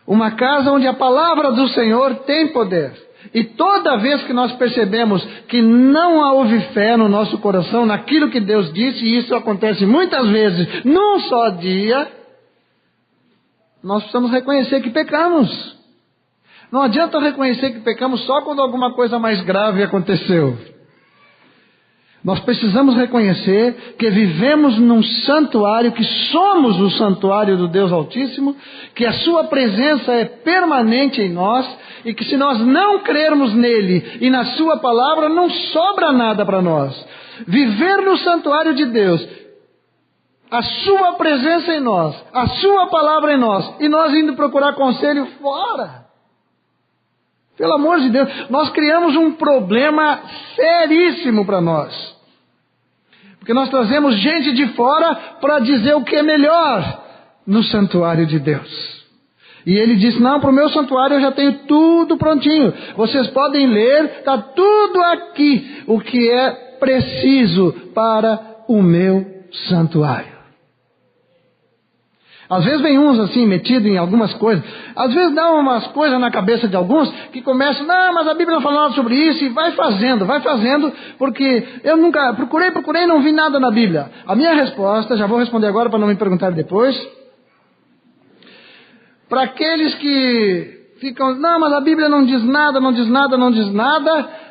Uma casa onde a palavra do Senhor tem poder. E toda vez que nós percebemos que não houve fé no nosso coração, naquilo que Deus disse, e isso acontece muitas vezes num só dia, nós precisamos reconhecer que pecamos. Não adianta reconhecer que pecamos só quando alguma coisa mais grave aconteceu. Nós precisamos reconhecer que vivemos num santuário, que somos o santuário do Deus Altíssimo, que a sua presença é permanente em nós, e que se nós não crermos nele e na sua palavra, não sobra nada para nós. Viver no santuário de Deus, a sua presença em nós, a sua palavra em nós, e nós indo procurar conselho fora. Pelo amor de Deus, nós criamos um problema seríssimo para nós. Porque nós trazemos gente de fora para dizer o que é melhor no santuário de Deus. E ele disse, não, para o meu santuário eu já tenho tudo prontinho. Vocês podem ler, está tudo aqui, o que é preciso para o meu santuário. Às vezes vem uns assim, metidos em algumas coisas. Às vezes dá umas coisas na cabeça de alguns que começam, não, mas a Bíblia não fala nada sobre isso, e vai fazendo, porque eu nunca, procurei, não vi nada na Bíblia. A minha resposta, já vou responder agora para não me perguntar depois. Para aqueles que ficam, não, mas a Bíblia não diz nada,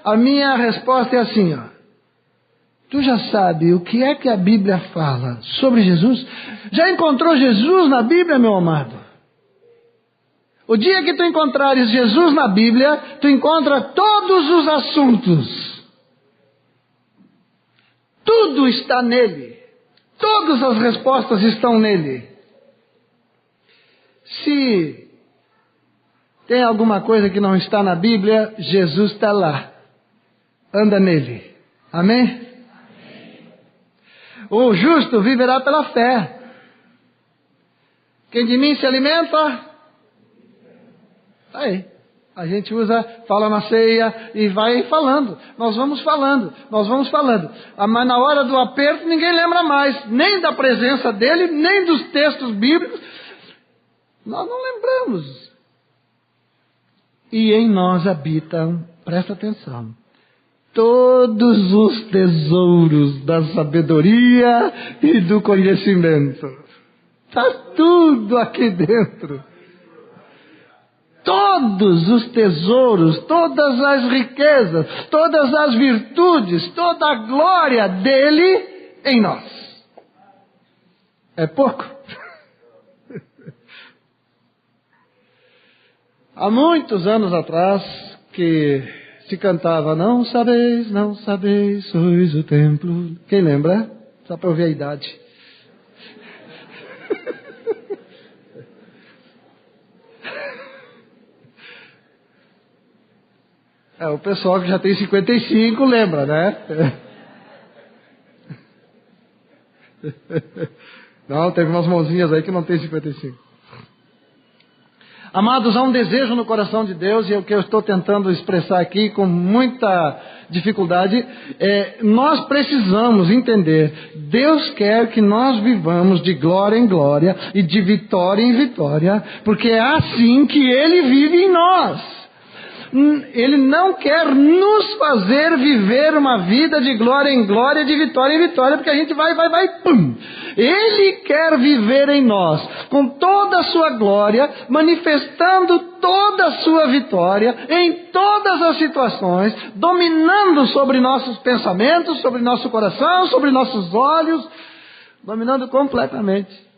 a minha resposta é assim, ó. Tu já sabe o que é que a Bíblia fala sobre Jesus? Já encontrou Jesus na Bíblia, meu amado? O dia que tu encontrares Jesus na Bíblia, tu encontra todos os assuntos. Tudo está nele. Todas as respostas estão nele. Se tem alguma coisa que não está na Bíblia, Jesus está lá. Anda nele. Amém? O justo viverá pela fé. Quem de mim se alimenta? Aí. A gente fala na ceia e vai falando. Nós vamos falando. Mas na hora do aperto ninguém lembra mais. Nem da presença dele, nem dos textos bíblicos. Nós não lembramos. E em nós habitam, presta atenção, todos os tesouros da sabedoria e do conhecimento. Está tudo aqui dentro. Todos os tesouros, todas as riquezas, todas as virtudes, toda a glória dele em nós. É pouco. Há muitos anos atrás que se cantava não sabeis, sois o templo. Quem lembra? Só para ouvir a idade. O pessoal que já tem 55 lembra, né? Não, teve umas mãozinhas aí que não tem 55. Amados, há um desejo no coração de Deus, e é o que eu estou tentando expressar aqui com muita dificuldade. Nós precisamos entender, Deus quer que nós vivamos de glória em glória e de vitória em vitória, porque é assim que Ele vive em nós. Ele não quer nos fazer viver uma vida de glória em glória, de vitória em vitória, porque a gente vai, pum! Ele quer viver em nós, com toda a sua glória, manifestando toda a sua vitória, em todas as situações, dominando sobre nossos pensamentos, sobre nosso coração, sobre nossos olhos, dominando completamente.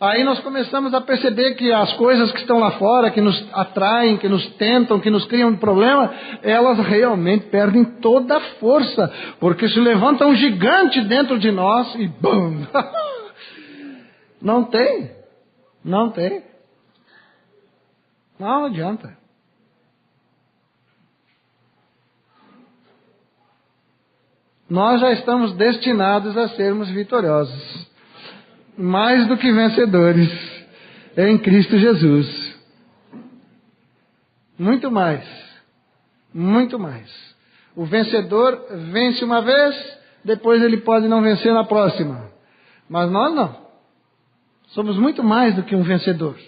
Aí nós começamos a perceber que as coisas que estão lá fora, que nos atraem, que nos tentam, que nos criam problema, elas realmente perdem toda a força, porque se levanta um gigante dentro de nós e BUM! Não tem. Não adianta. Nós já estamos destinados a sermos vitoriosos. Mais do que vencedores em Cristo Jesus. Muito mais. Muito mais. O vencedor vence uma vez, depois ele pode não vencer na próxima. Mas nós não. Somos muito mais do que um vencedor.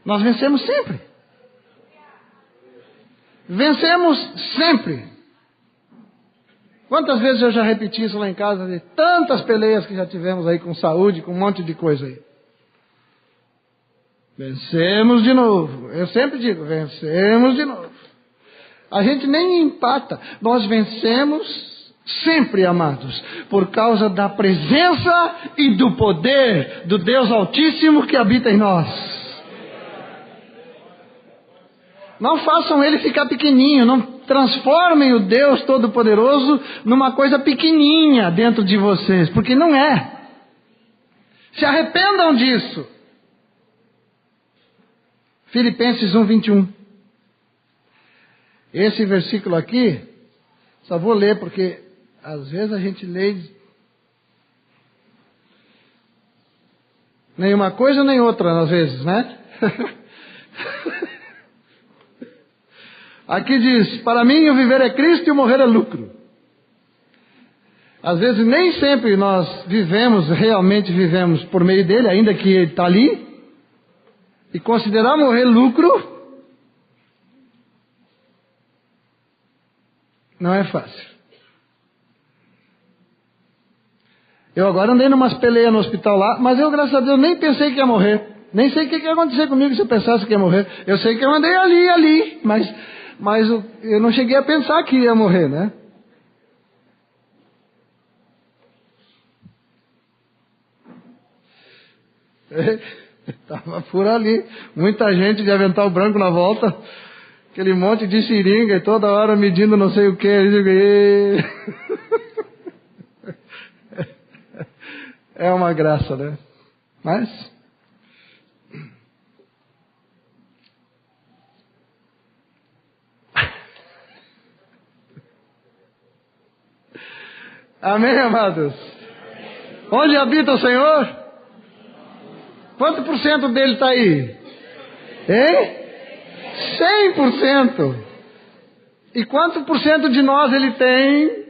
Nós vencemos sempre. Vencemos sempre. Quantas vezes eu já repeti isso lá em casa, de tantas peleias que já tivemos aí com saúde, com um monte de coisa aí. Vencemos de novo. Eu sempre digo, vencemos de novo. A gente nem empata. Nós vencemos sempre, amados, por causa da presença e do poder do Deus Altíssimo que habita em nós. Não façam ele ficar pequenininho, não transformem o Deus Todo-Poderoso numa coisa pequenininha dentro de vocês, porque não é. Se arrependam disso. Filipenses 1:21. Esse versículo aqui, só vou ler porque às vezes a gente lê nem uma coisa nem outra, às vezes, né? Aqui diz, para mim o viver é Cristo e o morrer é lucro. Às vezes nem sempre nós realmente vivemos por meio dele, ainda que ele está ali. E considerar morrer lucro não é fácil. Eu agora andei numas peleias no hospital lá, mas eu, graças a Deus, nem pensei que ia morrer. Nem sei o que ia acontecer comigo se eu pensasse que ia morrer. Eu sei que eu andei ali, mas eu não cheguei a pensar que ia morrer, né? Estava por ali. Muita gente de avental branco na volta. Aquele monte de seringa e toda hora medindo não sei o que. É uma graça, né? Mas... Amém, amados? Onde habita o Senhor? Quanto por cento dele está aí? Hein? 100%. E quanto por cento de nós ele tem?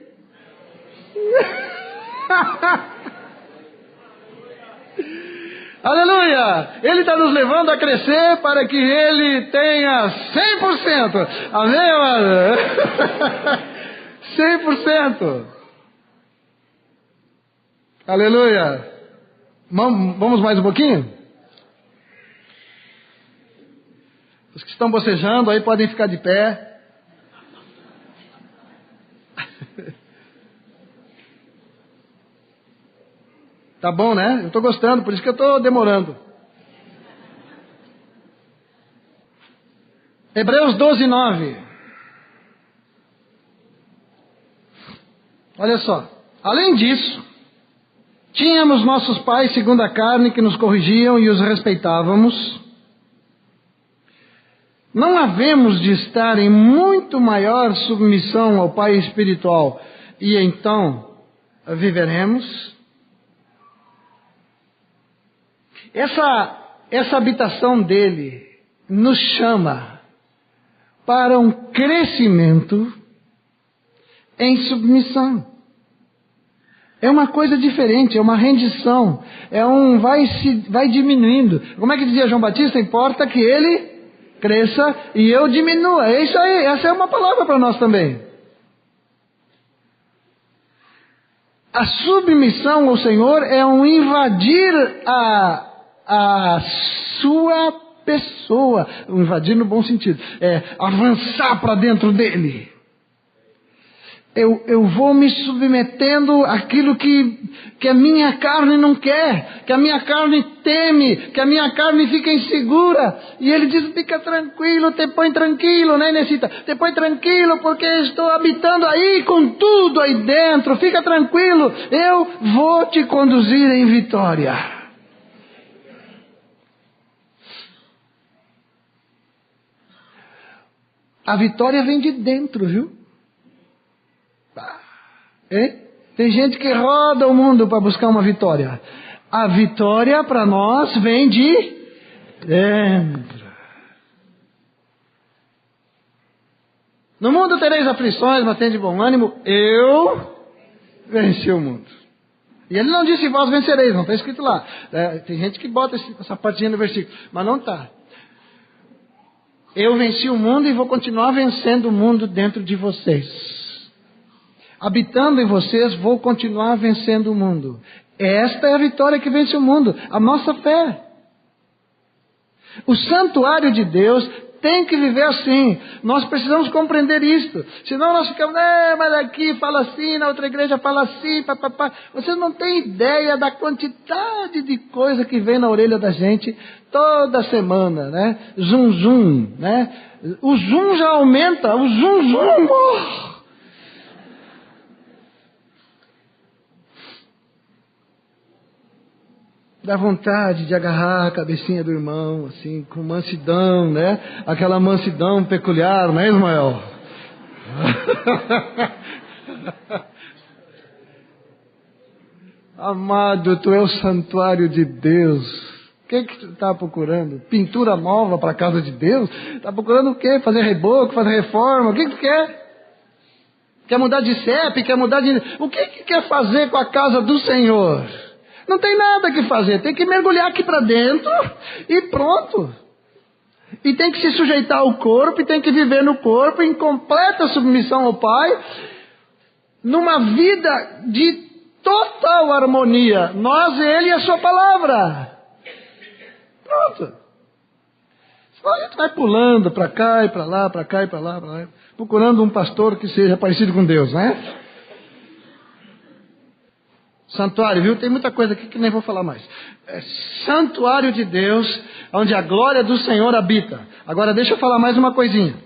Aleluia! Ele está nos levando a crescer para que ele tenha 100%. Amém, amado? 100%. Aleluia! Vamos mais um pouquinho? Os que estão bocejando aí podem ficar de pé. Tá bom, né? Eu estou gostando, por isso que eu estou demorando. Hebreus 12, 9. Olha só. Além disso, tínhamos nossos pais segundo a carne que nos corrigiam e os respeitávamos. Não havemos de estar em muito maior submissão ao Pai espiritual e então viveremos? Essa habitação dele nos chama para um crescimento em submissão. É uma coisa diferente, é uma rendição, vai diminuindo. Como é que dizia João Batista? Importa que ele cresça e eu diminua. É isso aí, essa é uma palavra para nós também. A submissão ao Senhor é um invadir a sua pessoa, invadir no bom sentido, é avançar para dentro dele. Eu vou me submetendo àquilo que a minha carne não quer, que a minha carne teme, que a minha carne fica insegura. E ele diz, fica tranquilo, te põe tranquilo, né, Necita? Te põe tranquilo porque estou habitando aí com tudo aí dentro. Fica tranquilo, eu vou te conduzir em vitória. A vitória vem de dentro, viu? Tem gente que roda o mundo para buscar uma vitória. A vitória para nós vem de dentro. No mundo tereis aflições, mas tende bom ânimo. Eu venci o mundo. E ele não disse vós vencereis, não está escrito lá. Tem gente que bota essa partinha no versículo, mas não está. Eu venci o mundo e vou continuar vencendo o mundo dentro de vocês. Habitando em vocês, vou continuar vencendo o mundo. Esta é a vitória que vence o mundo, a nossa fé. O santuário de Deus tem que viver assim. Nós precisamos compreender isto. Senão nós ficamos, mas aqui fala assim, na outra igreja fala assim, papapá. Vocês não têm ideia da quantidade de coisa que vem na orelha da gente toda semana, né? Zum, zum, né? O zum já aumenta, o zum, zum. Dá vontade de agarrar a cabecinha do irmão, assim, com mansidão, né? Aquela mansidão peculiar, não é, Ismael? Amado, tu é o santuário de Deus. O que tu está procurando? Pintura nova para a casa de Deus? Está procurando o quê? Fazer reboco, fazer reforma? O que tu quer? Quer mudar de CEP? Quer mudar de... O que quer fazer com a casa do Senhor? Não tem nada que fazer, tem que mergulhar aqui para dentro e pronto. E tem que se sujeitar ao corpo, e tem que viver no corpo em completa submissão ao Pai, numa vida de total harmonia, nós, Ele e a Sua palavra. Pronto. Senão a gente vai pulando para cá e para lá, para cá e para lá, procurando um pastor que seja parecido com Deus, né? Santuário, viu? Tem muita coisa aqui que nem vou falar mais. É santuário de Deus, onde a glória do Senhor habita. Agora deixa eu falar mais uma coisinha.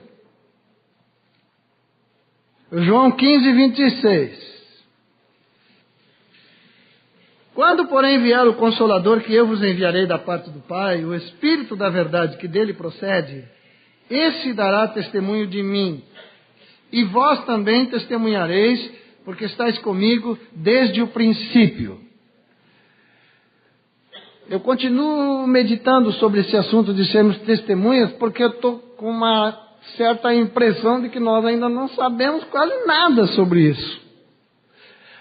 João 15, 26. Quando, porém, vier o Consolador que eu vos enviarei da parte do Pai, o Espírito da verdade que dele procede, esse dará testemunho de mim. E vós também testemunhareis, porque estáis comigo desde o princípio. Eu continuo meditando sobre esse assunto de sermos testemunhas, porque eu estou com uma certa impressão de que nós ainda não sabemos quase nada sobre isso.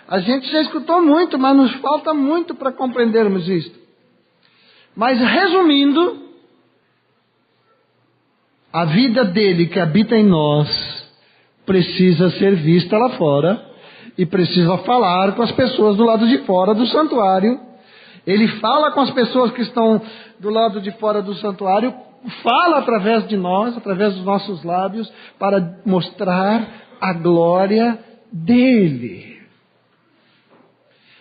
A gente já escutou muito, mas nos falta muito para compreendermos isto. Mas resumindo, a vida dele que habita em nós precisa ser vista lá fora. E precisa falar com as pessoas do lado de fora do santuário. Ele fala com as pessoas que estão do lado de fora do santuário, fala através de nós, através dos nossos lábios, para mostrar a glória dele.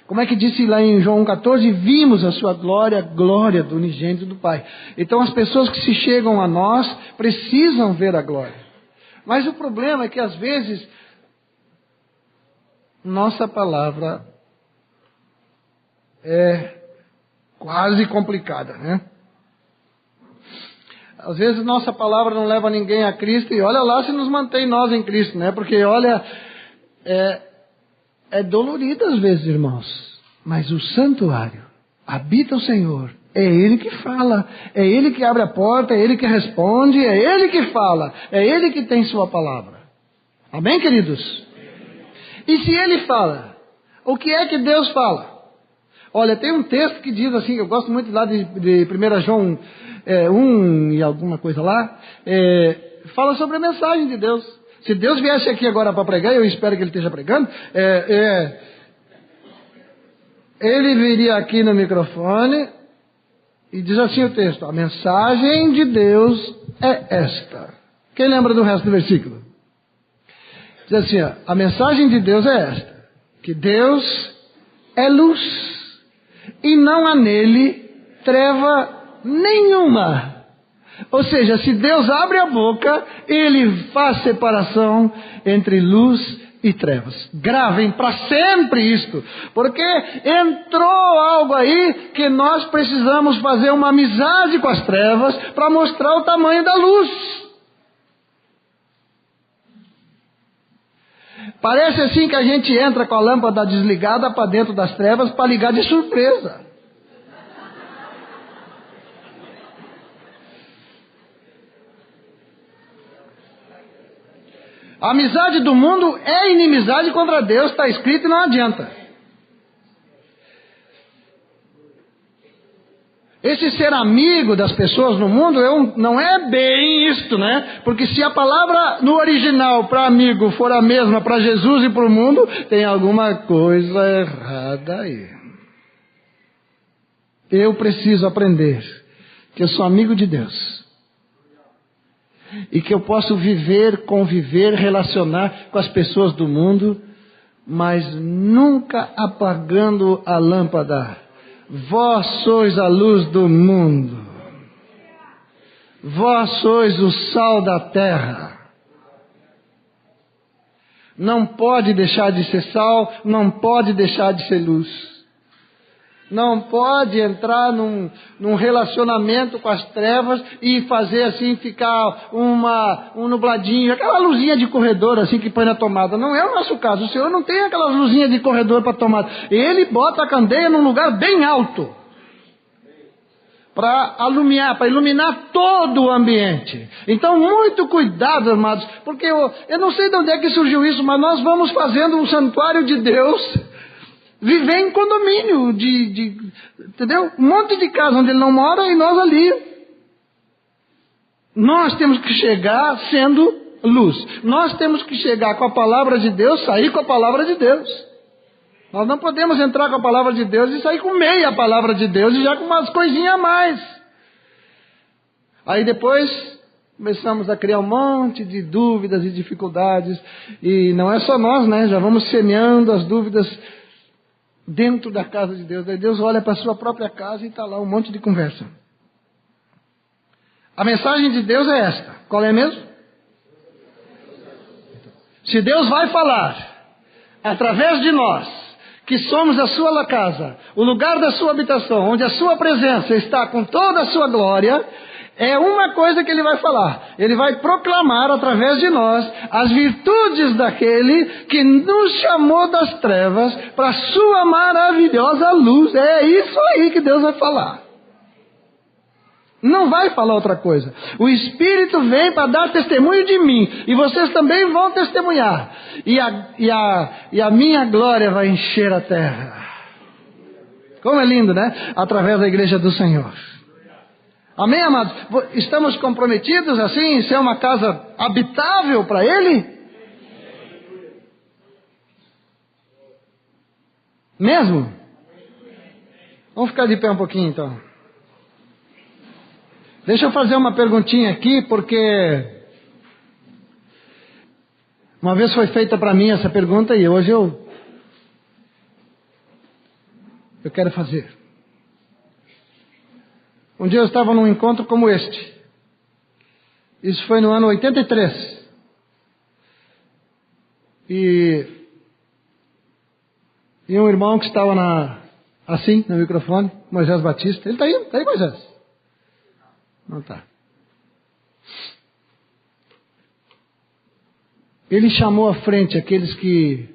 Como é que disse lá em João 14? Vimos a sua glória, a glória do unigênito do Pai. Então as pessoas que se chegam a nós precisam ver a glória. Mas o problema é que às vezes nossa palavra é quase complicada, né? Às vezes nossa palavra não leva ninguém a Cristo, e olha lá se nos mantém nós em Cristo, né? Porque olha, é dolorido às vezes, irmãos, mas o santuário habita o Senhor, é Ele que fala, é Ele que abre a porta, é Ele que responde, é Ele que fala, é Ele que tem sua palavra. Amém, queridos? E se Ele fala, o que é que Deus fala? Olha, tem um texto que diz assim, eu gosto muito lá de 1 João 1 e alguma coisa lá, fala sobre a mensagem de Deus. Se Deus viesse aqui agora para pregar, eu espero que Ele esteja pregando, Ele viria aqui no microfone e diz assim o texto: a mensagem de Deus é esta. Quem lembra do resto do versículo? Diz assim, a mensagem de Deus é esta, que Deus é luz e não há nele treva nenhuma. Ou seja, se Deus abre a boca, Ele faz separação entre luz e trevas. Gravem para sempre isto, porque entrou algo aí que nós precisamos fazer uma amizade com as trevas para mostrar o tamanho da luz. Parece assim que a gente entra com a lâmpada desligada para dentro das trevas para ligar de surpresa. A amizade do mundo é inimizade contra Deus, está escrito e não adianta. Esse ser amigo das pessoas no mundo não é bem isto, né? Porque se a palavra no original para amigo for a mesma para Jesus e para o mundo, tem alguma coisa errada aí. Eu preciso aprender que eu sou amigo de Deus. E que eu posso viver, conviver, relacionar com as pessoas do mundo, mas nunca apagando a lâmpada. Vós sois a luz do mundo. Vós sois o sal da terra. Não pode deixar de ser sal, não pode deixar de ser luz. Não pode entrar num relacionamento com as trevas e fazer assim, ficar um nubladinho, aquela luzinha de corredor assim que põe na tomada. Não é o nosso caso. O Senhor não tem aquelas luzinhas de corredor para tomada. Ele bota a candeia num lugar bem alto para iluminar todo o ambiente. Então, muito cuidado, amados, porque eu não sei de onde é que surgiu isso, mas nós vamos fazendo um santuário de Deus, viver em condomínio, entendeu? Um monte de casa onde Ele não mora e nós ali. Nós temos que chegar sendo luz. Nós temos que chegar com a palavra de Deus, sair com a palavra de Deus. Nós não podemos entrar com a palavra de Deus e sair com meia palavra de Deus e já com umas coisinhas a mais. Aí depois começamos a criar um monte de dúvidas e dificuldades. E não é só nós, né? Já vamos semeando as dúvidas dentro da casa de Deus. Aí Deus olha para a sua própria casa e está lá um monte de conversa. A mensagem de Deus é esta. Qual é mesmo? Se Deus vai falar através de nós, que somos a sua casa, o lugar da sua habitação, onde a sua presença está com toda a sua glória, é uma coisa que Ele vai falar. Ele vai proclamar através de nós as virtudes daquele que nos chamou das trevas para a sua maravilhosa luz. É isso aí que Deus vai falar. Não vai falar outra coisa. O Espírito vem para dar testemunho de mim. E vocês também vão testemunhar. E a minha glória vai encher a terra. Como é lindo, né? Através da igreja do Senhor. Amém, amados? Estamos comprometidos assim em ser uma casa habitável para Ele? Mesmo? Vamos ficar de pé um pouquinho então. Deixa eu fazer uma perguntinha aqui, porque uma vez foi feita para mim essa pergunta e hoje eu eu quero fazer. Um dia eu estava num encontro como este. Isso foi no ano 83. E um irmão que estava assim, no microfone, Moisés Batista. Ele está aí? Está aí, Moisés? Não está. Ele chamou à frente aqueles que...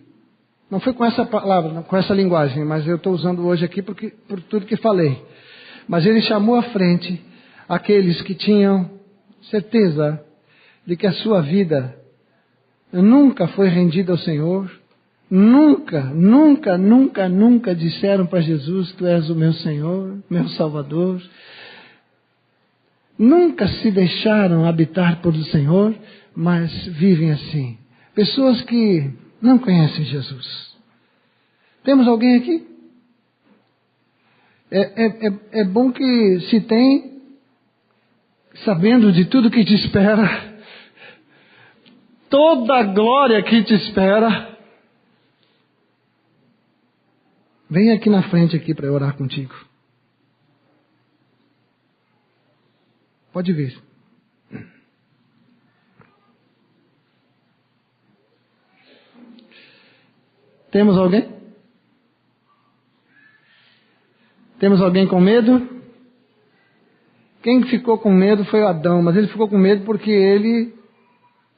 Não foi com essa palavra, não, com essa linguagem, mas eu estou usando hoje aqui por tudo que falei. Mas ele chamou à frente aqueles que tinham certeza de que a sua vida nunca foi rendida ao Senhor. Nunca, nunca, nunca, nunca disseram para Jesus: Tu és o meu Senhor, meu Salvador. Nunca se deixaram habitar por o Senhor, mas vivem assim. Pessoas que não conhecem Jesus. Temos alguém aqui? É bom que se tem, sabendo de tudo que te espera, toda a glória que te espera. Vem aqui na frente aqui para eu orar contigo. Pode vir. Temos alguém? Temos alguém com medo? Quem ficou com medo foi o Adão, mas ele ficou com medo porque ele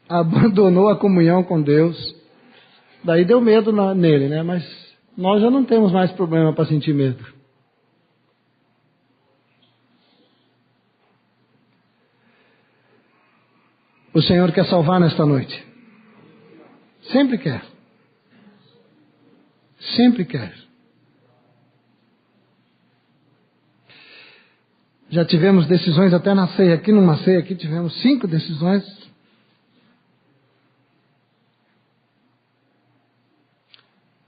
abandonou a comunhão com Deus. Daí deu medo nele, né? Mas nós já não temos mais problema para sentir medo. O Senhor quer salvar nesta noite. Sempre quer. Sempre quer. Já tivemos decisões até na ceia. Aqui numa ceia aqui tivemos 5 decisões.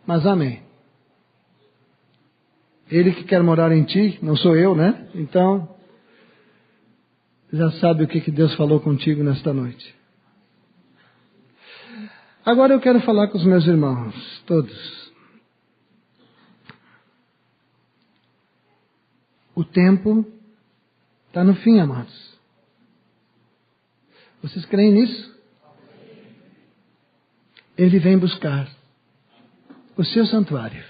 Mas amém. Ele que quer morar em ti, não sou eu, né? Então, já sabe o que Deus falou contigo nesta noite. Agora eu quero falar com os meus irmãos, todos. O tempo está no fim, amados. Vocês creem nisso? Ele vem buscar o seu santuário,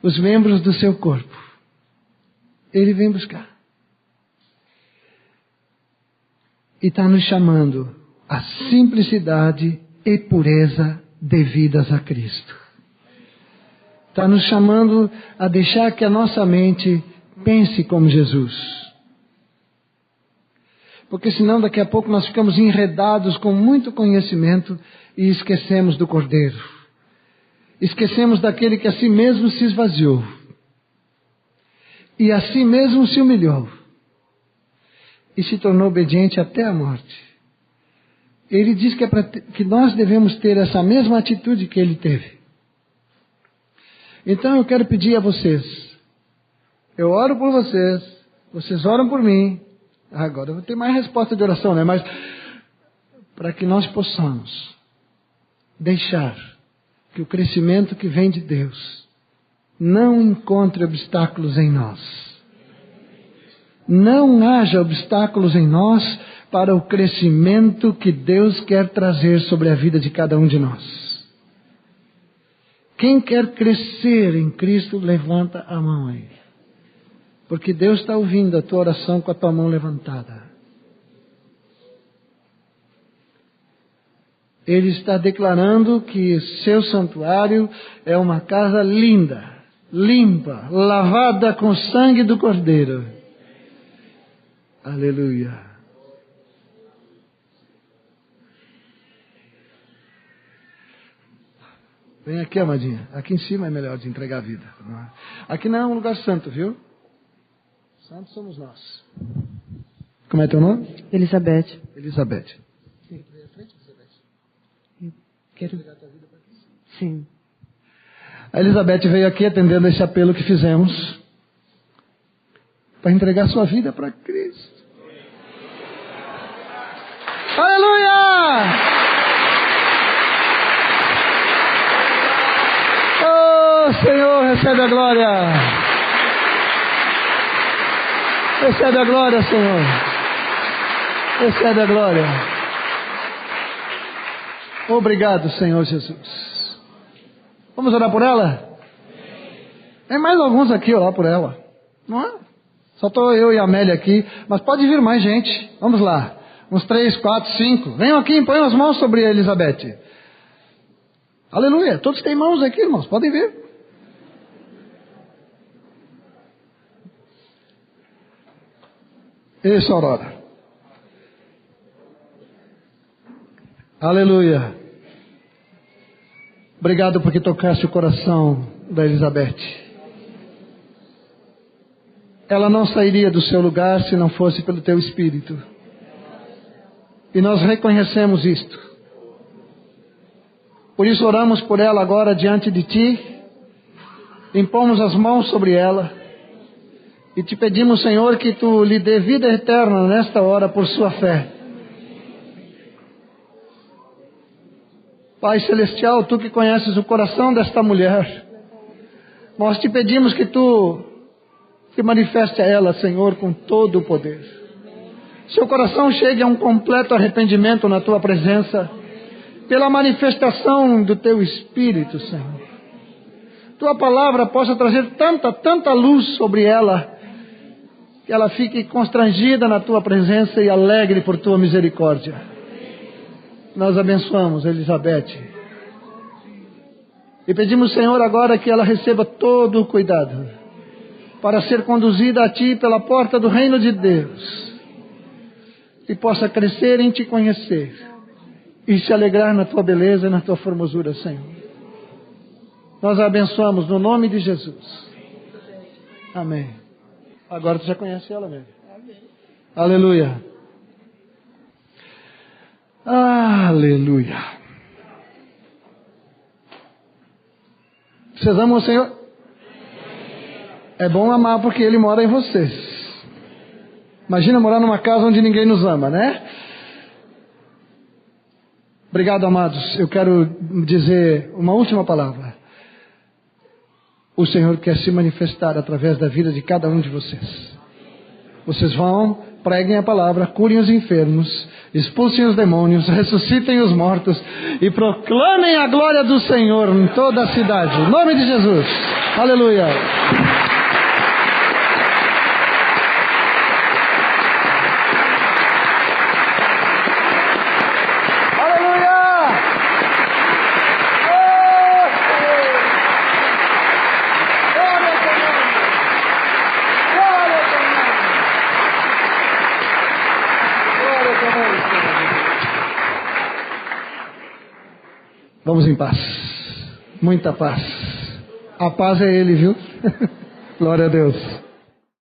os membros do seu corpo. Ele vem buscar. E está nos chamando à simplicidade e pureza devidas a Cristo. Está nos chamando a deixar que a nossa mente pense como Jesus. Porque senão daqui a pouco nós ficamos enredados com muito conhecimento e esquecemos do Cordeiro. Esquecemos daquele que a si mesmo se esvaziou. E a si mesmo se humilhou. E se tornou obediente até a morte. Ele diz que nós devemos ter essa mesma atitude que ele teve. Então eu quero pedir a vocês. Eu oro por vocês. Vocês oram por mim. Agora eu vou ter mais resposta de oração, né? Mas para que nós possamos deixar que o crescimento que vem de Deus não encontre obstáculos em nós. Não haja obstáculos em nós para o crescimento que Deus quer trazer sobre a vida de cada um de nós. Quem quer crescer em Cristo, levanta a mão aí. Porque Deus está ouvindo a tua oração com a tua mão levantada. Ele está declarando que seu santuário é uma casa linda, limpa, lavada com o sangue do Cordeiro. Aleluia. Vem aqui, amadinha. Aqui em cima é melhor de entregar a vida. Aqui não é um lugar santo, viu? Santos somos nós. Como é teu nome? Elizabeth. Elizabeth. Sim. Quero... Sim. A Elizabeth veio aqui atendendo esse apelo que fizemos para entregar sua vida para Cristo. Aleluia! Oh, Senhor, recebe a glória. Recebe a glória, Senhor. Recebe a glória. Obrigado, Senhor Jesus. Vamos orar por ela? Tem mais alguns aqui orar por ela, não é? Só estou eu e a Amélia aqui, mas pode vir mais gente. Vamos lá. Uns 3, 4, 5. Venham aqui e ponham as mãos sobre a Elizabeth. Aleluia. Todos têm mãos aqui, irmãos. Podem vir. Isso, Aurora. Aleluia. Obrigado porque tocaste o coração da Elizabeth. Ela não sairia do seu lugar se não fosse pelo teu Espírito. E nós reconhecemos isto. Por isso oramos por ela agora diante de Ti. Impomos as mãos sobre ela. E te pedimos, Senhor, que Tu lhe dê vida eterna nesta hora por sua fé. Pai Celestial, Tu que conheces o coração desta mulher, nós te pedimos que Tu te manifeste a ela, Senhor, com todo o poder. Seu coração chegue a um completo arrependimento na Tua presença, pela manifestação do Teu Espírito, Senhor. Tua palavra possa trazer tanta luz sobre ela, que ela fique constrangida na Tua presença e alegre por Tua misericórdia. Nós abençoamos Elizabeth. E pedimos, Senhor, agora que ela receba todo o cuidado, para ser conduzida a Ti pela porta do reino de Deus, e possa crescer em Te conhecer, e se alegrar na Tua beleza e na Tua formosura, Senhor. Nós a abençoamos no nome de Jesus. Amém. Agora tu já conhece ela mesmo. Aleluia. Aleluia. Vocês amam o Senhor? É bom amar porque Ele mora em vocês. Imagina morar numa casa onde ninguém nos ama, né? Obrigado, amados. Eu quero dizer uma última palavra. O Senhor quer se manifestar através da vida de cada um de vocês. Vocês vão, preguem a palavra, curem os enfermos, expulsem os demônios, ressuscitem os mortos e proclamem a glória do Senhor em toda a cidade. Em nome de Jesus. Aleluia. Vamos em paz. Muita paz. A paz é Ele, viu? Glória a Deus.